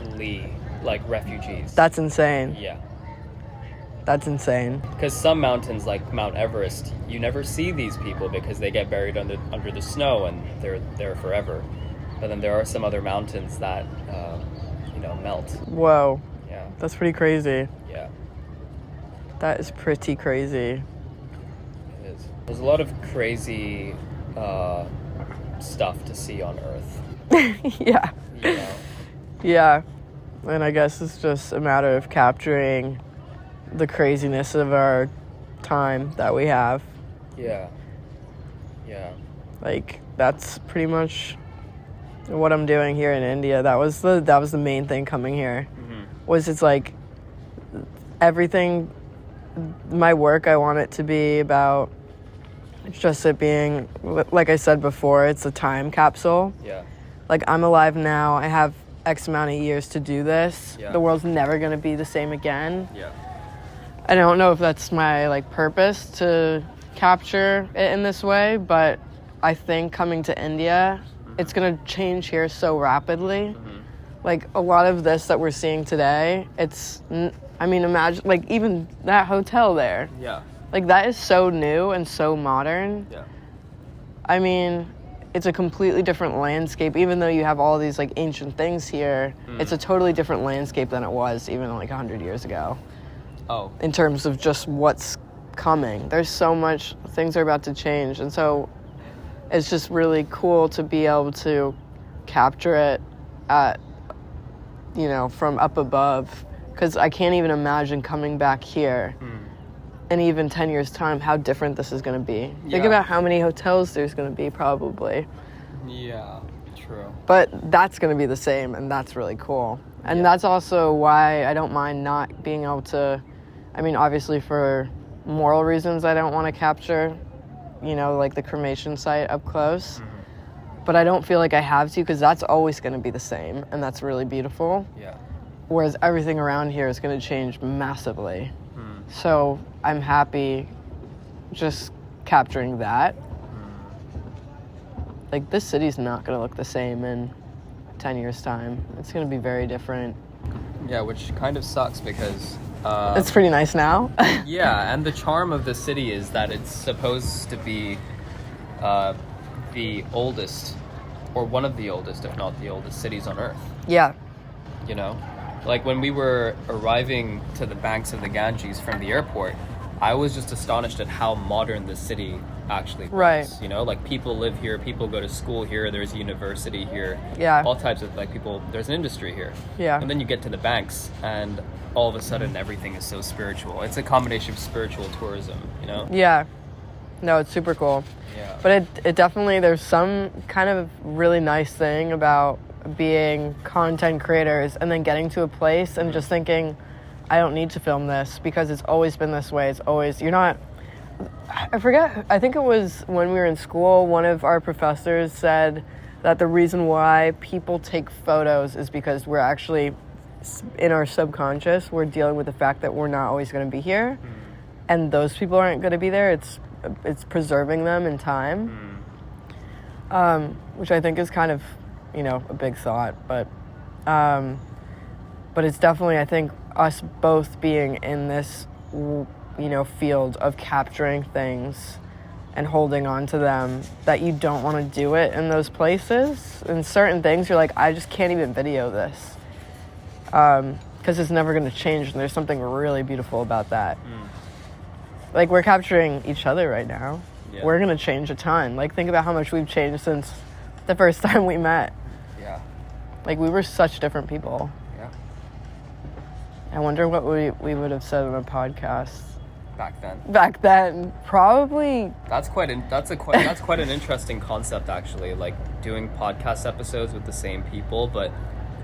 flee like refugees. That's insane. Yeah. That's insane. Because some mountains, like Mount Everest, you never see these people because they get buried under the snow and they're there forever. But then there are some other mountains that, melt. Whoa. Yeah. That's pretty crazy. Yeah. That is pretty crazy. It is. There's a lot of crazy stuff to see on Earth. Yeah. You know? Yeah. And I guess it's just a matter of capturing the craziness of our time that we have. Yeah. Yeah. Like, that's pretty much what I'm doing here in India. That was the main thing coming here. Was it's like everything, my work, I want it to be about just it being, like I said before, it's a time capsule. Yeah. Like, I'm alive now, I have X amount of years to do this. Yeah. The world's never going to be the same again. Yeah. I don't know if that's my, like, purpose to capture it in this way, but I think coming to India, it's going to change here so rapidly. Like, a lot of this that we're seeing today, imagine, like, even that hotel there. Yeah. Like, that is so new and so modern. Yeah. I mean, it's a completely different landscape. Even though you have all these, like, ancient things here, it's a totally different landscape than it was even, like, 100 years ago. Oh. In terms of just what's coming. There's so much, things are about to change. And so it's just really cool to be able to capture it at, from up above. Because I can't even imagine coming back here in even 10 years' time how different this is going to be. Yeah. Think about how many hotels there's going to be, probably. Yeah, true. But that's going to be the same, and that's really cool. And that's also why I don't mind not being able to, obviously for moral reasons I don't want to capture, like the cremation site up close. But I don't feel like I have to, because that's always going to be the same, and that's really beautiful. Yeah. Whereas everything around here is going to change massively. So I'm happy just capturing that. Like, this city's not going to look the same in 10 years' time. It's going to be very different. Yeah, which kind of sucks because... it's pretty nice now. Yeah, and the charm of the city is that it's supposed to be the oldest, or one of the oldest, if not the oldest, cities on Earth. Yeah. Like when we were arriving to the banks of the Ganges from the airport, I was just astonished at how modern the city actually was. Right. Like people live here, people go to school here, there's a university here. Yeah. All types of people, there's an industry here. Yeah. And then you get to the banks and all of a sudden everything is so spiritual. It's a combination of spiritual tourism, Yeah. No, it's super cool. Yeah. But it definitely, there's some kind of really nice thing about being content creators and then getting to a place and just thinking, I don't need to film this because it's always been this way. It's always, I forget, I think it was when we were in school, one of our professors said that the reason why people take photos is because we're actually, in our subconscious, we're dealing with the fact that we're not always going to be here, and those people aren't going to be there. It's preserving them in time, which I think is kind of, a big thought, but it's definitely, I think, us both being in this, field of capturing things and holding on to them, that you don't want to do it in those places. And certain things, you're like, I just can't even video this. Because it's never going to change, and there's something really beautiful about that. Like, we're capturing each other right now. Yeah. We're going to change a ton. Like, think about how much we've changed since the first time we met. Yeah. Like, we were such different people. Yeah. I wonder what we would have said on a podcast. Back then, probably. That's quite an interesting concept, actually. Like doing podcast episodes with the same people, but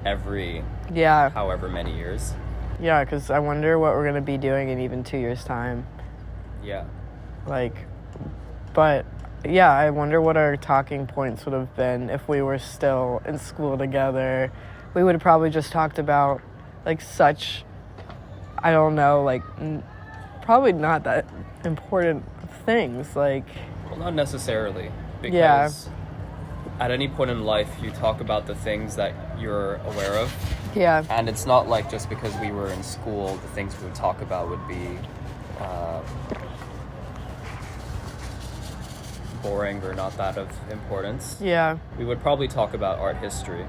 every however many years. Yeah, because I wonder what we're gonna be doing in even 2 years' time. Yeah. But yeah, I wonder what our talking points would have been if we were still in school together. We would have probably just talked about such, I don't know, probably not that important things. Well, not necessarily, because at any point in life you talk about the things that you're aware of, Yeah. And it's not like just because we were in school, the things we would talk about would be boring or not that of importance. Yeah. We would probably talk about art history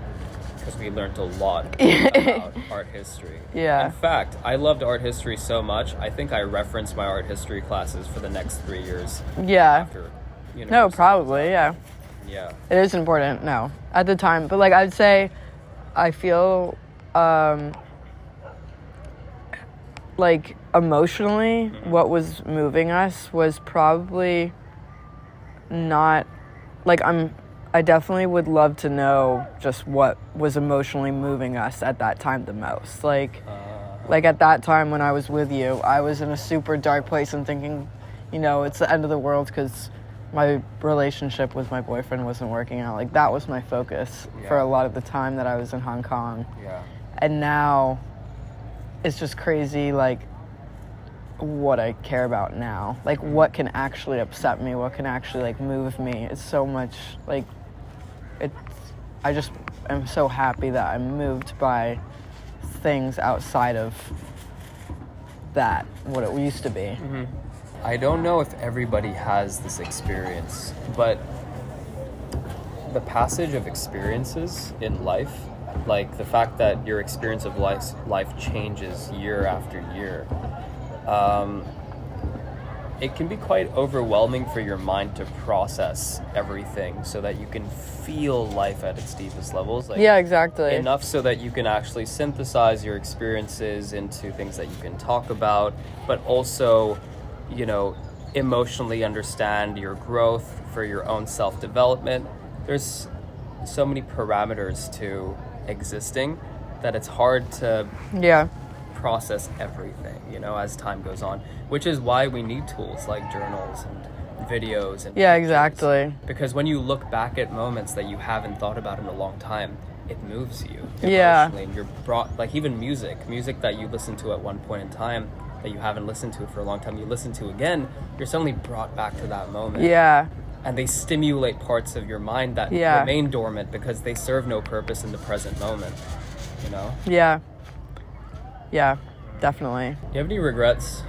because we learned a lot about art history. Yeah. In fact, I loved art history so much, I think I referenced my art history classes for the next 3 years. Yeah. After university. No, probably, yeah. Yeah. It is important, no, at the time. But, like, I'd say I feel, like, emotionally, what was moving us was probably not, like, I definitely would love to know just what was emotionally moving us at that time the most. Like at that time when I was with you, I was in a super dark place and thinking, you know, it's the end of the world because my relationship with my boyfriend wasn't working out. Like, that was my focus for a lot of the time that I was in Hong Kong. Yeah. And now it's just crazy, like, what I care about now. Like, what can actually upset me, what can actually, like, move me. It's so much, like, I just am so happy that I'm moved by things outside of that, what it used to be. Mm-hmm. I don't know if everybody has this experience, but the passage of experiences in life, like the fact that your experience of life changes year after year, it can be quite overwhelming for your mind to process everything so that you can feel life at its deepest levels. Like, yeah, exactly. Enough so that you can actually synthesize your experiences into things that you can talk about, but also, you know, emotionally understand your growth for your own self-development. There's so many parameters to existing that it's hard to process everything, you know, as time goes on, which is why we need tools like journals and videos and pictures. Exactly. Because when you look back at moments that you haven't thought about in a long time, it moves you Yeah. emotionally, and you're brought, like, even music that you listened to at one point in time that you haven't listened to for a long time, you listen to again, you're suddenly brought back to that moment. Yeah. And they stimulate parts of your mind that remain dormant because they serve no purpose in the present moment, you know? Yeah. Yeah, definitely. Do you have any regrets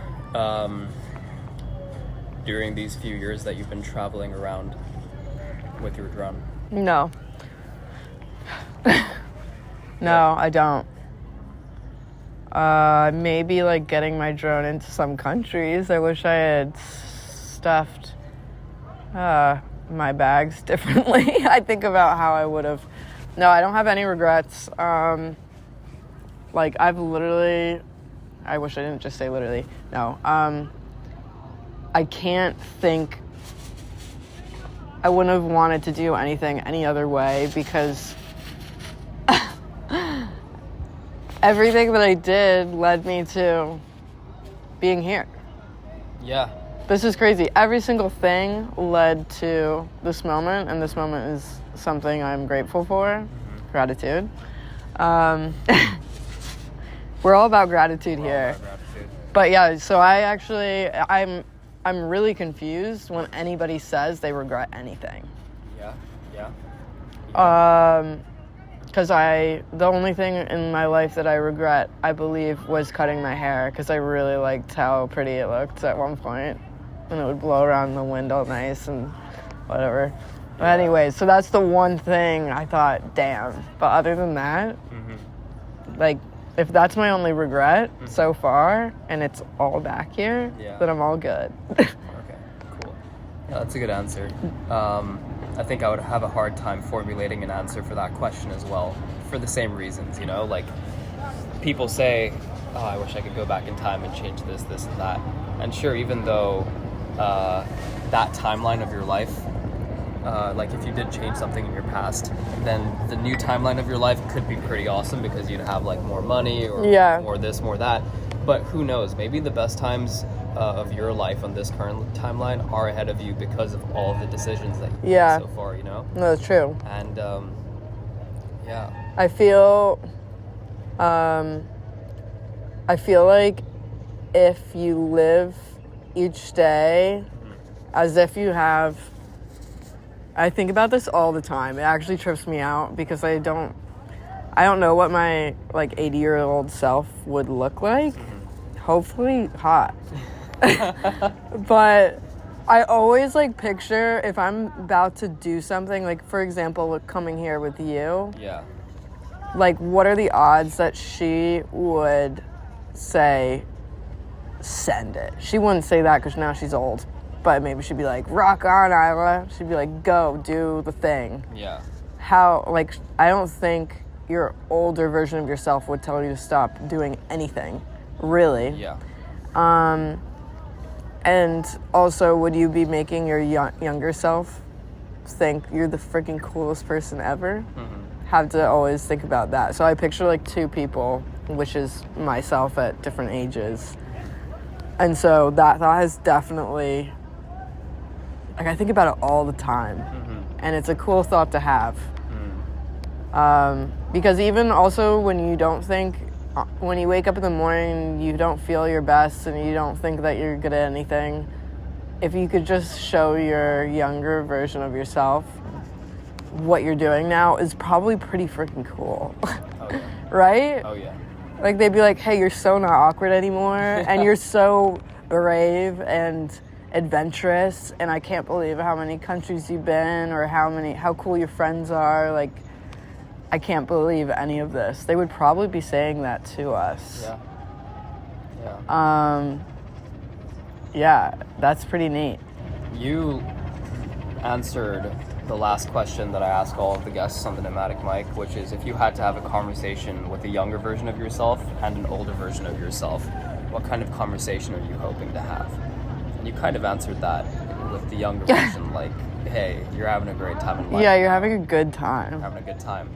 during these few years that you've been traveling around with your drum? No. No, I don't. Maybe, like, getting my drone into some countries. I wish I had stuffed my bags differently. I think about how I would have. No, I don't have any regrets. Like, I've literally, I wish I didn't just say literally. No. I can't think, I wouldn't have wanted to do anything any other way because everything that I did led me to being here. Yeah. This is crazy. Every single thing led to this moment, and this moment is something I'm grateful for. Mm-hmm. Gratitude. We're all about gratitude here. But yeah, so I'm really confused when anybody says they regret anything. Yeah. Because the only thing in my life that I regret, I believe, was cutting my hair, because I really liked how pretty it looked at one point, and it would blow around the wind all nice and whatever. But anyway, so that's the one thing I thought, damn. But other than that, like, if that's my only regret so far, and it's all back here, then I'm all good. Okay, cool. Yeah, that's a good answer. I think I would have a hard time formulating an answer for that question as well, for the same reasons, you know? Like, people say, oh, I wish I could go back in time and change this, this, and that. And sure, even though that timeline of your life, like, if you did change something in your past, then the new timeline of your life could be pretty awesome because you'd have, like, more money or more this, more that. But who knows? Maybe the best times of your life on this current timeline are ahead of you because of all of the decisions that you've made so far, you know? No, that's true. And, I feel like if you live each day as if you have, I think about this all the time. It actually trips me out because I don't I don't know what my, like, 80-year-old self would look like. Hopefully hot. But I always, like, picture if I'm about to do something, like, for example, coming here with you. Yeah. Like, what are the odds that she would say, send it? She wouldn't say that because now she's old. But maybe she'd be like, rock on, Isla. She'd be like, go, do the thing. Yeah. How, like, I don't think your older version of yourself would tell you to stop doing anything, really. Yeah. And also, would you be making your younger self think you're the freaking coolest person ever? Have to always think about that. So I picture, like, two people, which is myself at different ages. And so that thought has definitely, like, I think about it all the time. And it's a cool thought to have. Because even also when you wake up in the morning, you don't feel your best and you don't think that you're good at anything, if you could just show your younger version of yourself what you're doing now is probably pretty freaking cool. Oh, yeah. Right? Oh, yeah. Like, they'd be like, hey, you're so not awkward anymore, and you're so brave and adventurous, and I can't believe how many countries you've been or how cool your friends are. Like, I can't believe any of this. They would probably be saying that to us. Yeah. Yeah. Yeah, that's pretty neat. You answered the last question that I ask all of the guests on the Nomadic Mic, which is if you had to have a conversation with a younger version of yourself and an older version of yourself, what kind of conversation are you hoping to have? And you kind of answered that with the younger version, like, hey, you're having a great time in life. Yeah, you're having a good time. Having a good time.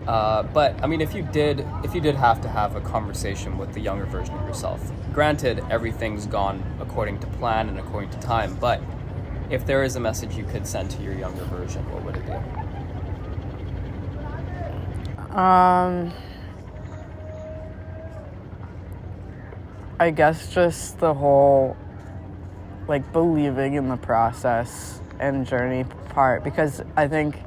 But I mean, if you did have to have a conversation with the younger version of yourself, granted, everything's gone according to plan and according to time, but if there is a message you could send to your younger version, what would it be? I guess just the whole, like, believing in the process and journey part, because I think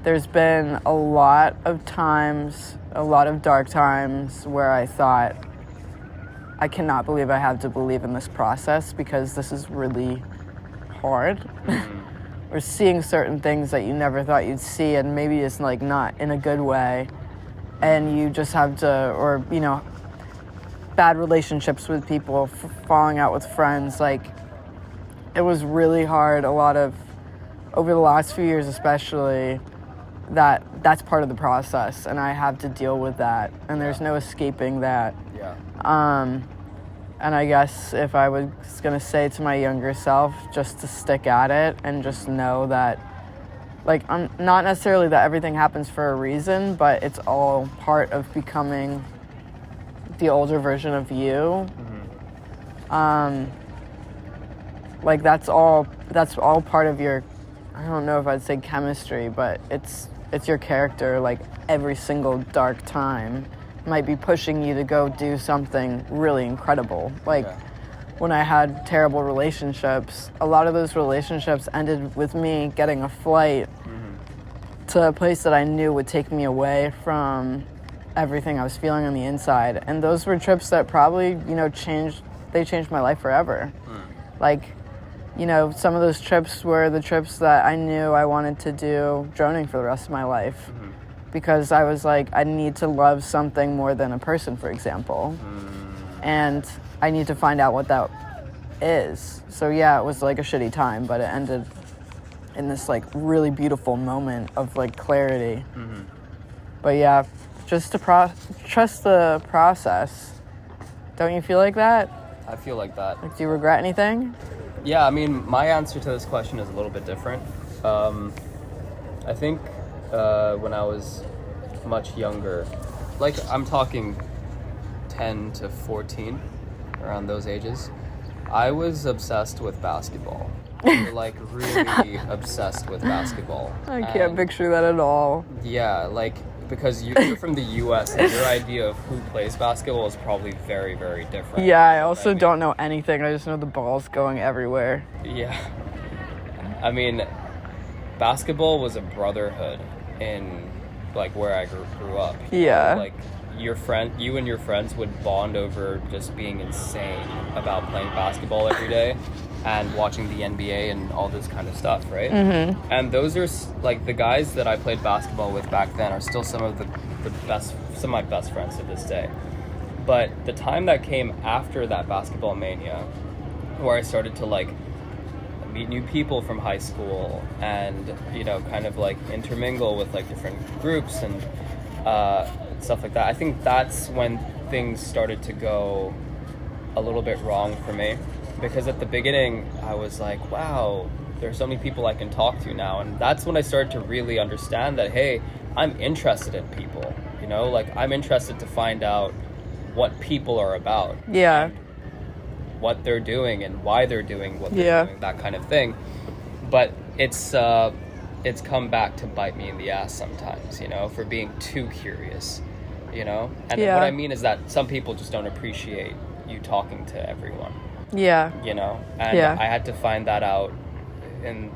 there's been a lot of dark times where I thought, I cannot believe I have to believe in this process because this is really hard. Or seeing certain things that you never thought you'd see, and maybe it's, like, not in a good way, and you just have to, or, you know, bad relationships with people, falling out with friends. Like, it was really hard, over the last few years especially, that's part of the process, and I have to deal with that, and there's no escaping that. Yeah. And I guess if I was gonna say to my younger self, just to stick at it and just know that, like, I'm not necessarily that everything happens for a reason, but it's all part of becoming the older version of you. Like, that's all part of your, I don't know if I'd say chemistry, but it's your character. Like, every single dark time might be pushing you to go do something really incredible. Like, when I had terrible relationships, a lot of those relationships ended with me getting a flight to a place that I knew would take me away from everything I was feeling on the inside. And those were trips that probably, you know, changed my life forever. Like, you know, some of those trips were the trips that I knew I wanted to do droning for the rest of my life. Because I was like, I need to love something more than a person, for example. And I need to find out what that is. So yeah, it was like a shitty time, but it ended in this, like, really beautiful moment of, like, clarity. But yeah, just to trust the process. Don't you feel like that? I feel like that. Like, do you regret anything? Yeah, I mean, my answer to this question is a little bit different. I think when I was much younger, like, I'm talking 10 to 14, around those ages, I was obsessed with basketball. Like, really obsessed with basketball. I can't picture that at all. Yeah, like, because you're from the U.S. and your idea of who plays basketball is probably very, very different. Yeah, I also don't know anything. I just know the ball's going everywhere. Yeah. I mean, basketball was a brotherhood in like where I grew up. Yeah. Like you and your friends would bond over just being insane about playing basketball every day and watching the NBA and all this kind of stuff, right? Mm-hmm. And those are like the guys that I played basketball with back then are still some of my best friends to this day. But the time that came after that basketball mania, where I started to like meet new people from high school and, you know, kind of like intermingle with like different groups and stuff like that, I think that's when things started to go a little bit wrong for me. Because at the beginning, I was like, wow, there's so many people I can talk to now. And that's when I started to really understand that, hey, I'm interested in people, you know? Like, I'm interested to find out what people are about. Yeah. What they're doing and why they're doing what they're doing, that kind of thing. But it's come back to bite me in the ass sometimes, you know, for being too curious, you know? And what I mean is that some people just don't appreciate you talking to everyone. Yeah. You know? And I had to find that out in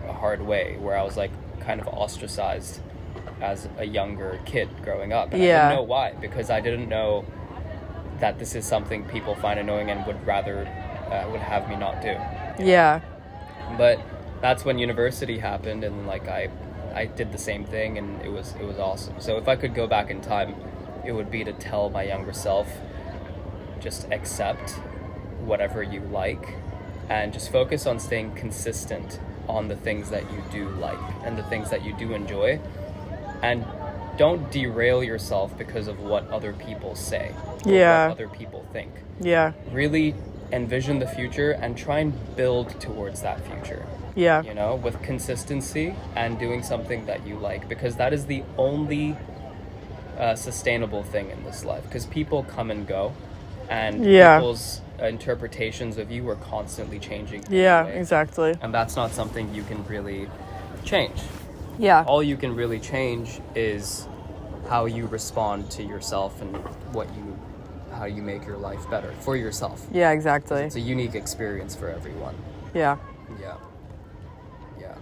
a hard way, where I was like kind of ostracized as a younger kid growing up. And I didn't know why, because I didn't know that this is something people find annoying and would rather would have me not do. Yeah. But that's when university happened, and like I did the same thing, and it was awesome. So if I could go back in time, it would be to tell my younger self, just accept whatever you like and just focus on staying consistent on the things that you do like and the things that you do enjoy, and don't derail yourself because of what other people say or what other people think. Really envision the future and try and build towards that future, you know, with consistency and doing something that you like, because that is the only sustainable thing in this life, because people come and go, and people's interpretations of you are constantly changing anyway. Exactly. And that's not something you can really change. All you can really change is how you respond to yourself and how you make your life better for yourself. Exactly. It's a unique experience for everyone. Yeah.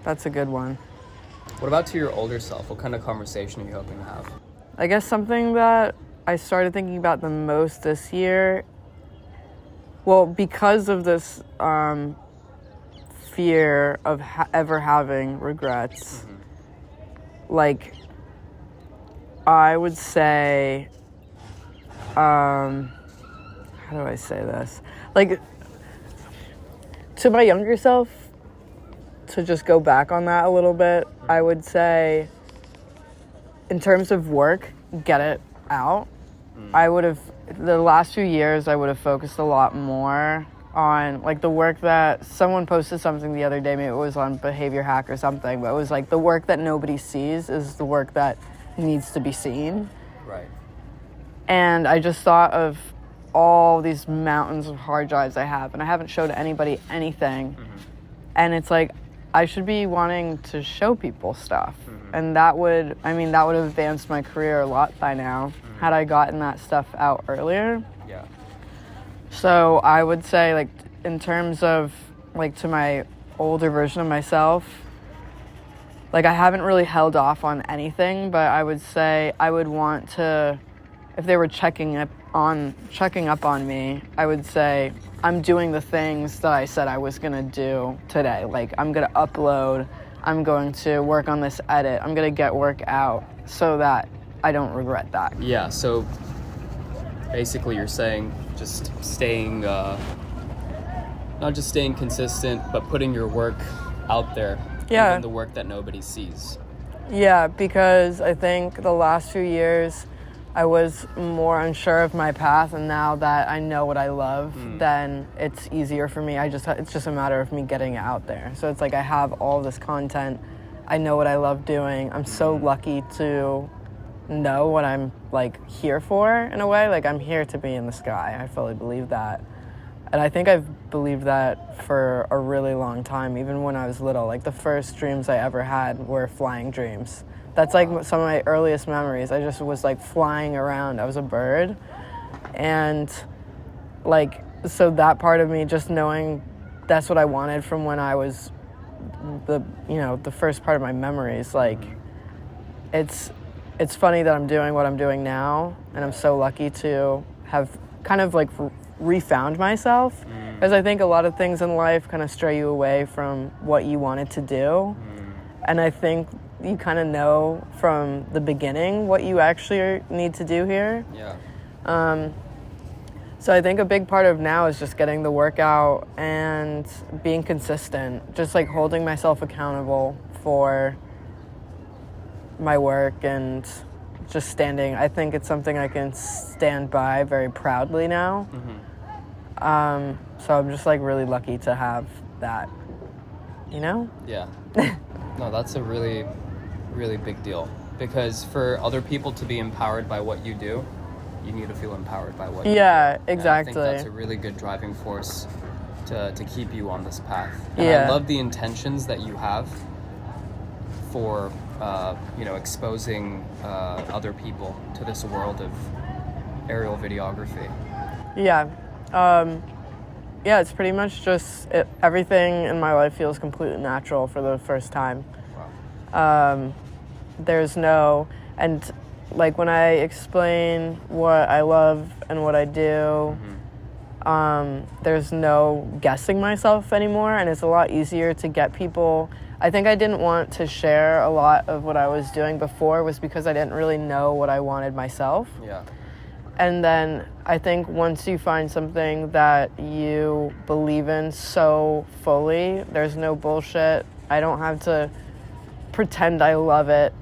That's a good one. What about to your older self? What kind of conversation are you hoping to have? I guess something that I started thinking about the most this year, well, because of this fear of ever having regrets, like, I would say, how do I say this? Like, to my younger self, to just go back on that a little bit, I would say, in terms of work, get it out. The last few years, I would have focused a lot more on, like, the work that someone posted something the other day, maybe it was on Behavior Hack or something, but it was like, the work that nobody sees is the work that needs to be seen. Right. And I just thought of all these mountains of hard drives I have, and I haven't showed anybody anything. And it's like, I should be wanting to show people stuff. And that would have advanced my career a lot by now, had I gotten that stuff out earlier. Yeah. So I would say, like, in terms of, like, to my older version of myself, like, I haven't really held off on anything, but I would say I would want to, if they were checking up on me, I would say, I'm doing the things that I said I was gonna do today. Like, I'm gonna upload, I'm going to work on this edit, I'm gonna get work out so that I don't regret that. Yeah, so basically you're saying just staying, not just staying consistent, but putting your work out there. Yeah. Even the work that nobody sees. Yeah, because I think the last few years I was more unsure of my path, and now that I know what I love, then it's easier for me. It's just a matter of me getting it out there. So it's like I have all this content. I know what I love doing. I'm so lucky to know what I'm, like, here for, in a way. Like, I'm here to be in the sky. I fully believe that. And I think I've believed that for a really long time, even when I was little. Like, the first dreams I ever had were flying dreams. That's, like, some of my earliest memories. I just was, like, flying around. I was a bird. And, like, so that part of me, just knowing that's what I wanted from when I was the first part of my memories, like, it's funny that I'm doing what I'm doing now, and I'm so lucky to have kind of like refound myself, because I think a lot of things in life kind of stray you away from what you wanted to do, and I think you kind of know from the beginning what you actually need to do here. So I think a big part of now is just getting the workout and being consistent, just like holding myself accountable for my work and just standing. I think it's something I can stand by very proudly now. So I'm just like really lucky to have that, you know? Yeah. No, that's a really, really big deal, because for other people to be empowered by what you do, you need to feel empowered by what you do. Yeah, exactly. And I think that's a really good driving force to keep you on this path. And I love the intentions that you have for exposing other people to this world of aerial videography. It's pretty much just everything in my life feels completely natural for the first time. Wow. There's no, and like when I explain what I love and what I do, there's no guessing myself anymore, and it's a lot easier to get people. I think I didn't want to share a lot of what I was doing before was because I didn't really know what I wanted myself. Yeah. And then I think once you find something that you believe in so fully, there's no bullshit. I don't have to pretend I love it.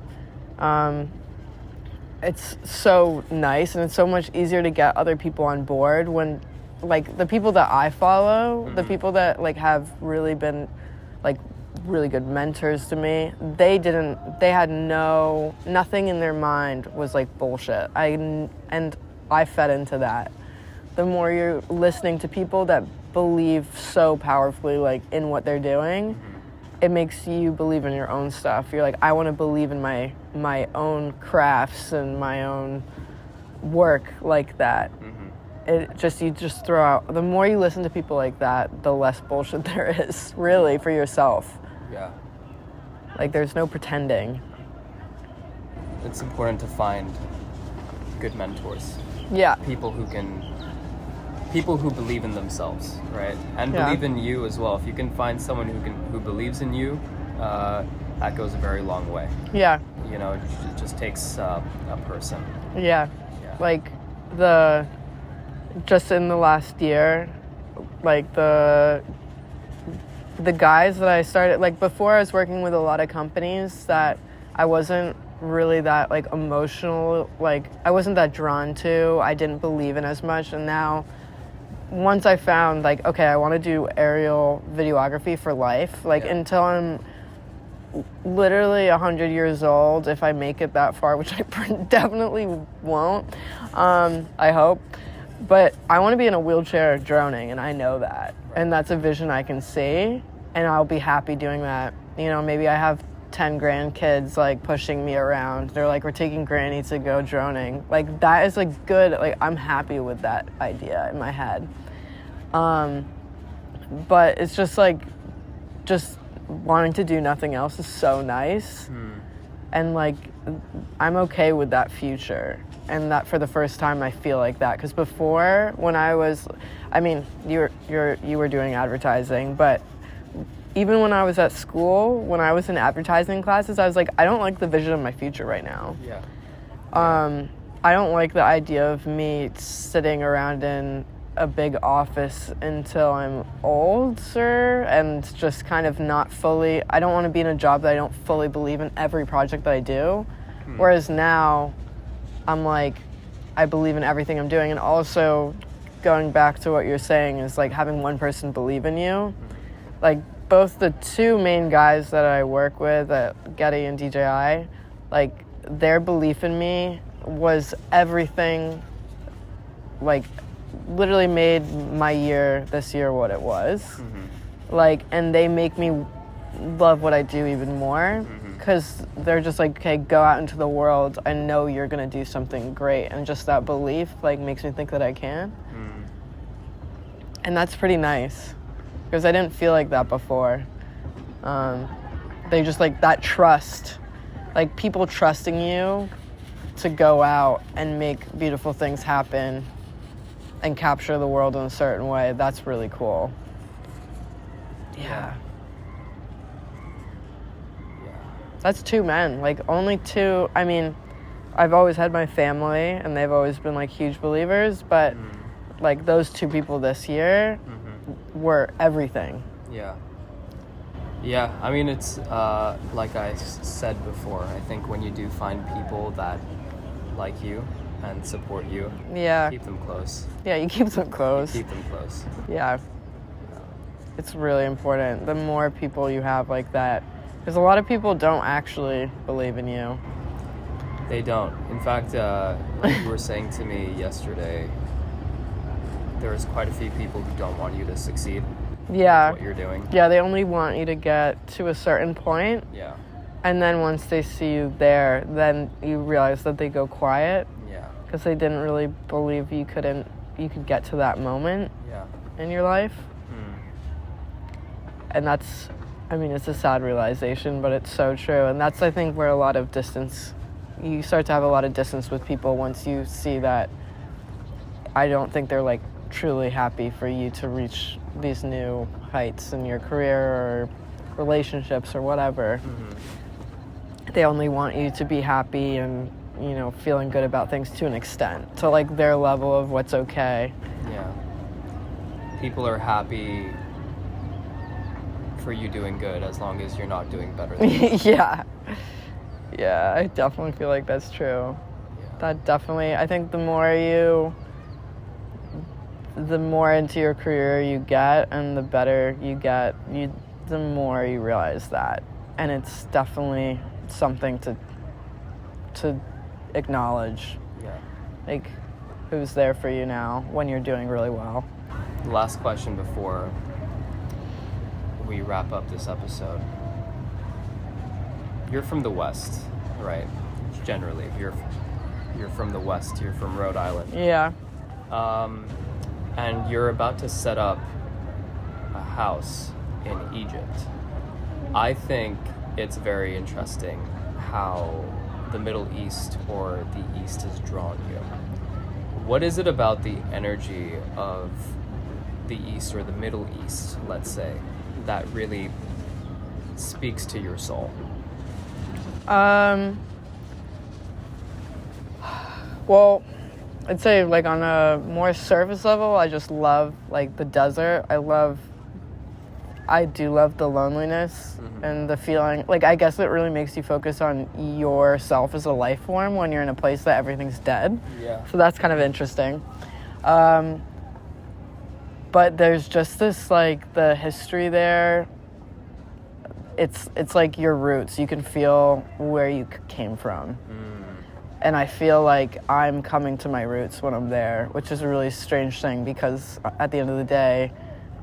It's so nice, and it's so much easier to get other people on board when, like, the people that I follow, the people that, like, have really been, like, really good mentors to me, they had nothing in their mind was, like, bullshit. And I fed into that. The more you're listening to people that believe so powerfully, like, in what they're doing, it makes you believe in your own stuff. You're like, I want to believe in my own crafts and my own work like that. You just throw out, the more you listen to people like that, the less bullshit there is, really, for yourself. Yeah. Like, there's no pretending. It's important to find good mentors. Yeah. People who believe in themselves, right? And believe in you as well. If you can find someone who believes in you, that goes a very long way. Yeah. You know, it just takes a person. Yeah. Like, just in the last year, like, the guys that I started, like, before I was working with a lot of companies that I wasn't really that, like, emotional, like, I wasn't that drawn to, I didn't believe in as much, and now once I found, like, okay, I want to do aerial videography for life, like, until I'm literally 100 years old, if I make it that far, which I definitely won't, I hope, but I want to be in a wheelchair droning, and I know that, and that's a vision I can see, and I'll be happy doing that. You know, maybe I have 10 grandkids, like, pushing me around. They're like, we're taking Granny to go droning. Like, that is, like, good. Like, I'm happy with that idea in my head. But it's just, like, just wanting to do nothing else is so nice. And, like, I'm okay with that future. And that for the first time I feel like that. Because before, when I was, I mean, you were doing advertising, but even when I was at school, when I was in advertising classes, I was like, I don't like the vision of my future right now. Yeah. I don't like the idea of me sitting around in a big office until I'm older and just kind of not fully, I don't want to be in a job that I don't fully believe in every project that I do. Whereas now, I'm like, I believe in everything I'm doing. And also, going back to what you're saying is, like, having one person believe in you. Like, both the two main guys that I work with at Getty and DJI, like, their belief in me was everything, like, literally made my year this year what it was. Like, and they make me love what I do even more, because they're just like, okay, go out into the world. I know you're gonna do something great, and just that belief, like, makes me think that I can. And that's pretty nice. Because I didn't feel like that before. They just, like, that trust, like, people trusting you to go out and make beautiful things happen and capture the world in a certain way, that's really cool. Yeah. That's 2 men, like only 2. I mean, I've always had my family and they've always been like huge believers, but like those 2 people this year were everything. Yeah, I mean, it's like I said before, I think when you do find people that like you and support you, keep them close. Yeah, you keep them close. You keep them close. Yeah. It's really important. The more people you have like that, because a lot of people don't actually believe in you. They don't. In fact, like you were saying to me yesterday, there's quite a few people who don't want you to succeed. Yeah. What you're doing. Yeah, they only want you to get to a certain point. Yeah. And then once they see you there, then you realize that they go quiet. Yeah. Because they didn't really believe you could get to that moment in your life. And that's, I mean, it's a sad realization, but it's so true. And that's, I think, where a lot of distance, you start to have a lot of distance with people once you see that I don't think they're like truly happy for you to reach these new heights in your career or relationships or whatever. They only want you to be happy and, you know, feeling good about things to an extent, to like their level of what's okay. Yeah. People are happy for you doing good as long as you're not doing better than them. Yeah, I definitely feel like that's true. That definitely, I think the more into your career you get and the better you get, the more you realize that. And it's definitely something to acknowledge. Yeah. Like, who's there for you now when you're doing really well. Last question before we wrap up this episode. You're from the West, right? Generally, you're from the West. You're from Rhode Island. Yeah. And you're about to set up a house in Egypt. I think it's very interesting how the Middle East or the East has drawn you. What is it about the energy of the East or the Middle East, let's say, that really speaks to your soul? Well, I'd say like on a more surface level, I just love like the desert. I do love the loneliness and the feeling, like I guess it really makes you focus on yourself as a life form when you're in a place that everything's dead. Yeah. So that's kind of interesting. But there's just this like the history there. It's like your roots. You can feel where you came from. And I feel like I'm coming to my roots when I'm there, which is a really strange thing because at the end of the day,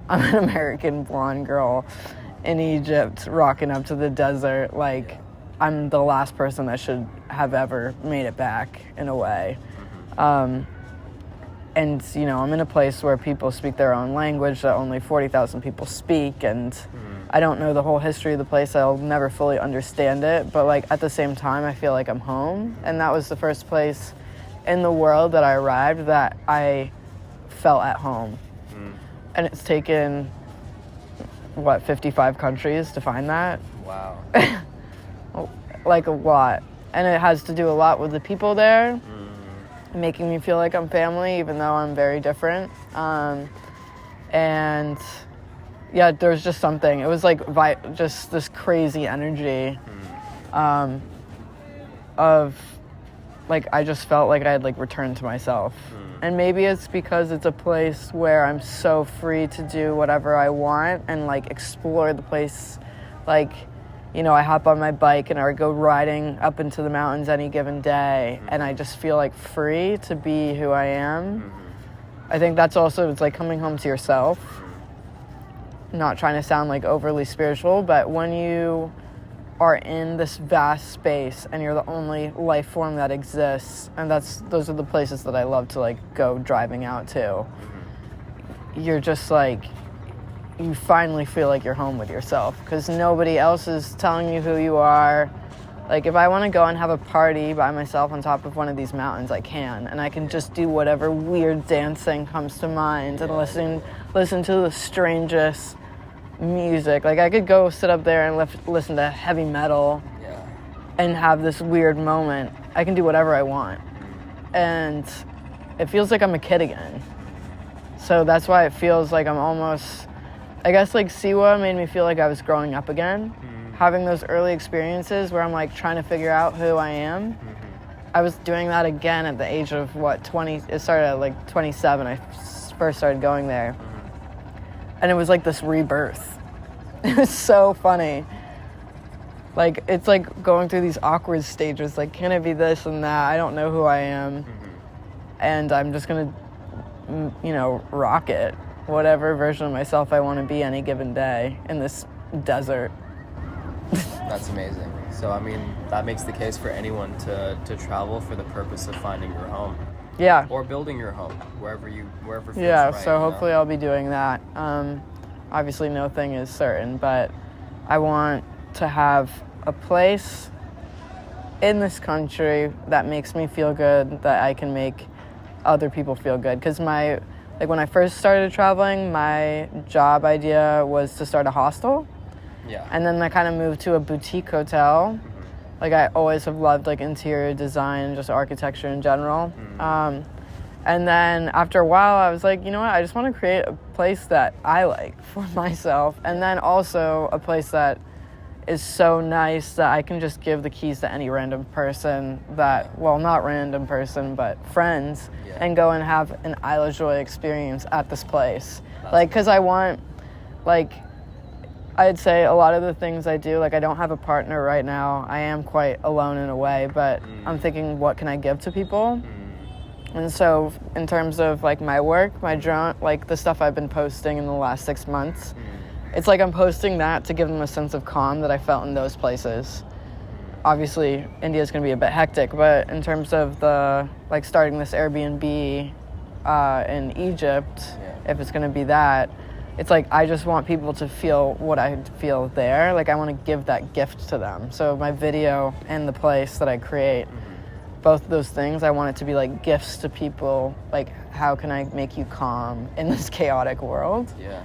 I'm an American blonde girl in Egypt rocking up to the desert. Like, I'm the last person that should have ever made it back in a way. And, you know, I'm in a place where people speak their own language that only 40,000 people speak, and I don't know the whole history of the place. I'll never fully understand it, but, like, at the same time, I feel like I'm home. And that was the first place in the world that I arrived that I felt at home. And it's taken, 55 countries to find that? Wow. Like, a lot. And it has to do a lot with the people there. Making me feel like I'm family, even though I'm very different. And yeah, there's just something. It was like just this crazy energy of like I just felt like I had like returned to myself. And maybe it's because it's a place where I'm so free to do whatever I want and like explore the place. Like, you know, I hop on my bike and I go riding up into the mountains any given day, and I just feel like free to be who I am. I think that's also, it's like coming home to yourself. Not trying to sound like overly spiritual, but when you are in this vast space and you're the only life form that exists, and those are the places that I love to like go driving out to. You're just like, you finally feel like you're home with yourself because nobody else is telling you who you are. Like, if I want to go and have a party by myself on top of one of these mountains, I can. And I can just do whatever weird dancing comes to mind and listen to the strangest music. Like, I could go sit up there and listen to heavy metal and have this weird moment. I can do whatever I want. And it feels like I'm a kid again. So that's why it feels like I'm almost... I guess, like, Siwa made me feel like I was growing up again. Having those early experiences where I'm, like, trying to figure out who I am. I was doing that again at the age of, 20? It started at, like, 27. I first started going there. And it was, like, this rebirth. It was so funny. Like, it's, like, going through these awkward stages. Like, can it be this and that? I don't know who I am. And I'm just going to, rock it. Whatever version of myself I want to be any given day in this desert. That's amazing. So, I mean, that makes the case for anyone to travel for the purpose of finding your home. Yeah. Or building your home, wherever feels yeah, right. So hopefully I'll be doing that. Obviously no thing is certain, but I want to have a place in this country that makes me feel good, that I can make other people feel good. Because when I first started traveling, my job idea was to start a hostel. Yeah. And then I kind of moved to a boutique hotel. Like, I always have loved, like, interior design, just architecture in general. And then after a while, I was like, you know what? I just want to create a place that I like for myself. And then also a place that is so nice that I can just give the keys to any random person not random person, but friends, and go and have an Isle Joy experience at this place. Like, because I want, like... I'd say a lot of the things I do, like, I don't have a partner right now. I am quite alone in a way, but I'm thinking, what can I give to people? And so in terms of, like, my work, my drone, like, the stuff I've been posting in the last 6 months, it's like I'm posting that to give them a sense of calm that I felt in those places. Obviously, India's going to be a bit hectic, but in terms of starting this Airbnb in Egypt, if it's going to be that, it's like I just want people to feel what I feel there. Like, I want to give that gift to them. So my video and the place that I create, both of those things, I want it to be like gifts to people. Like, how can I make you calm in this chaotic world? Yeah.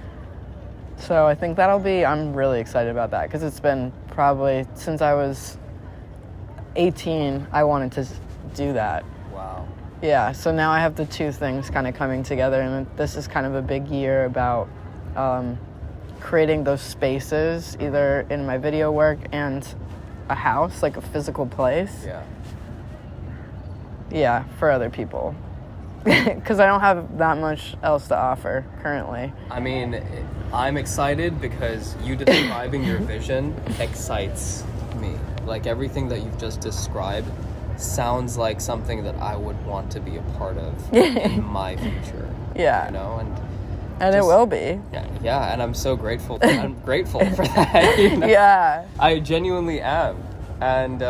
So I think I'm really excited about that, because it's been probably since I was 18, I wanted to do that. Wow. Yeah, so now I have the two things kind of coming together, and this is kind of a big year about creating those spaces, either in my video work and a house, like a physical place. Yeah, for other people. Because I don't have that much else to offer currently. I mean, I'm excited because you describing your vision excites me. Like, everything that you've just described sounds like something that I would want to be a part of in my future. Yeah. And it will be. Yeah, and I'm so grateful. I'm grateful for that. Yeah. I genuinely am. And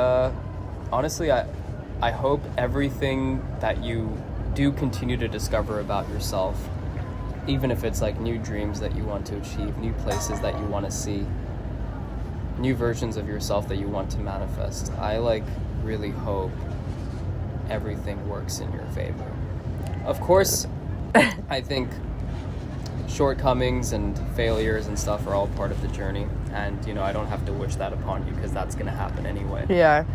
honestly, I hope everything that you do continue to discover about yourself, even if it's like new dreams that you want to achieve, new places that you want to see, new versions of yourself that you want to manifest. I really hope everything works in your favor. Of course, I think shortcomings and failures and stuff are all part of the journey, and I don't have to wish that upon you, because that's going to happen anyway. Yeah.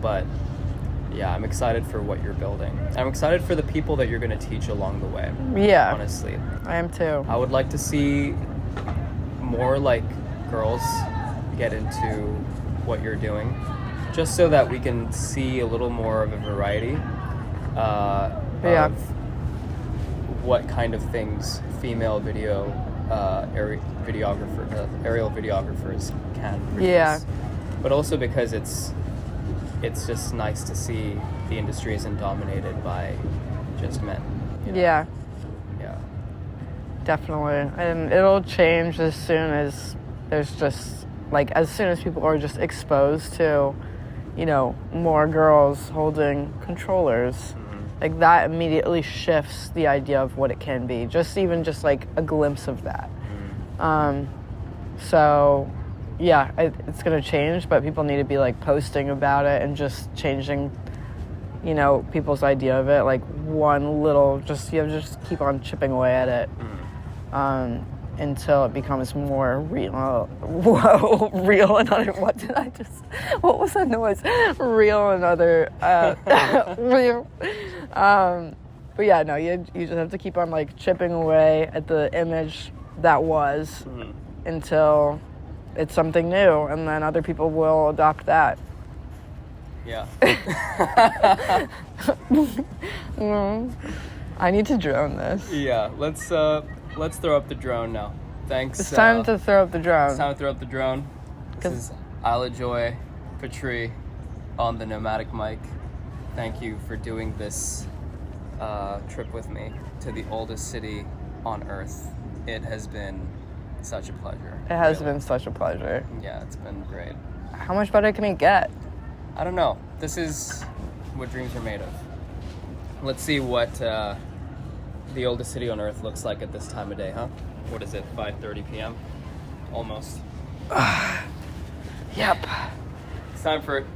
But yeah, I'm excited for what you're building. I'm excited for the people that you're going to teach along the way. Yeah. Honestly. I am too. I would like to see more girls get into what you're doing, just so that we can see a little more of a variety of what kind of things female aerial videographers can produce. Yeah. But also because it's just nice to see the industry isn't dominated by just men. Yeah. Yeah. Definitely. And it'll change as soon as there's just, as soon as people are just exposed to, more girls holding controllers. Mm-hmm. That immediately shifts the idea of what it can be. Just a glimpse of that. Mm-hmm. So it's going to change, but people need to be like posting about it and just changing, you know, people's idea of it. Like one little, you have to just keep on chipping away at it until it becomes more real. Whoa, real and other. What was that noise? Real and other. Real. But yeah, no, you just have to keep on like chipping away at the image that was until it's something new, and then other people will adopt that. Yeah. I need to drone this. Yeah, let's throw up the drone now. Thanks. It's time to throw up the drone. It's time to throw up the drone. This is Isla Joy, Petrie on the Nomadic Mic. Thank you for doing this trip with me to the oldest city on Earth. It has been such a pleasure. It has been such a pleasure. Yeah, it's been great. How much better can it get? I don't know. This is what dreams are made of. Let's see what the oldest city on Earth looks like at this time of day, huh? What is it, 5:30 p.m.? Almost. Yep. It's time for it.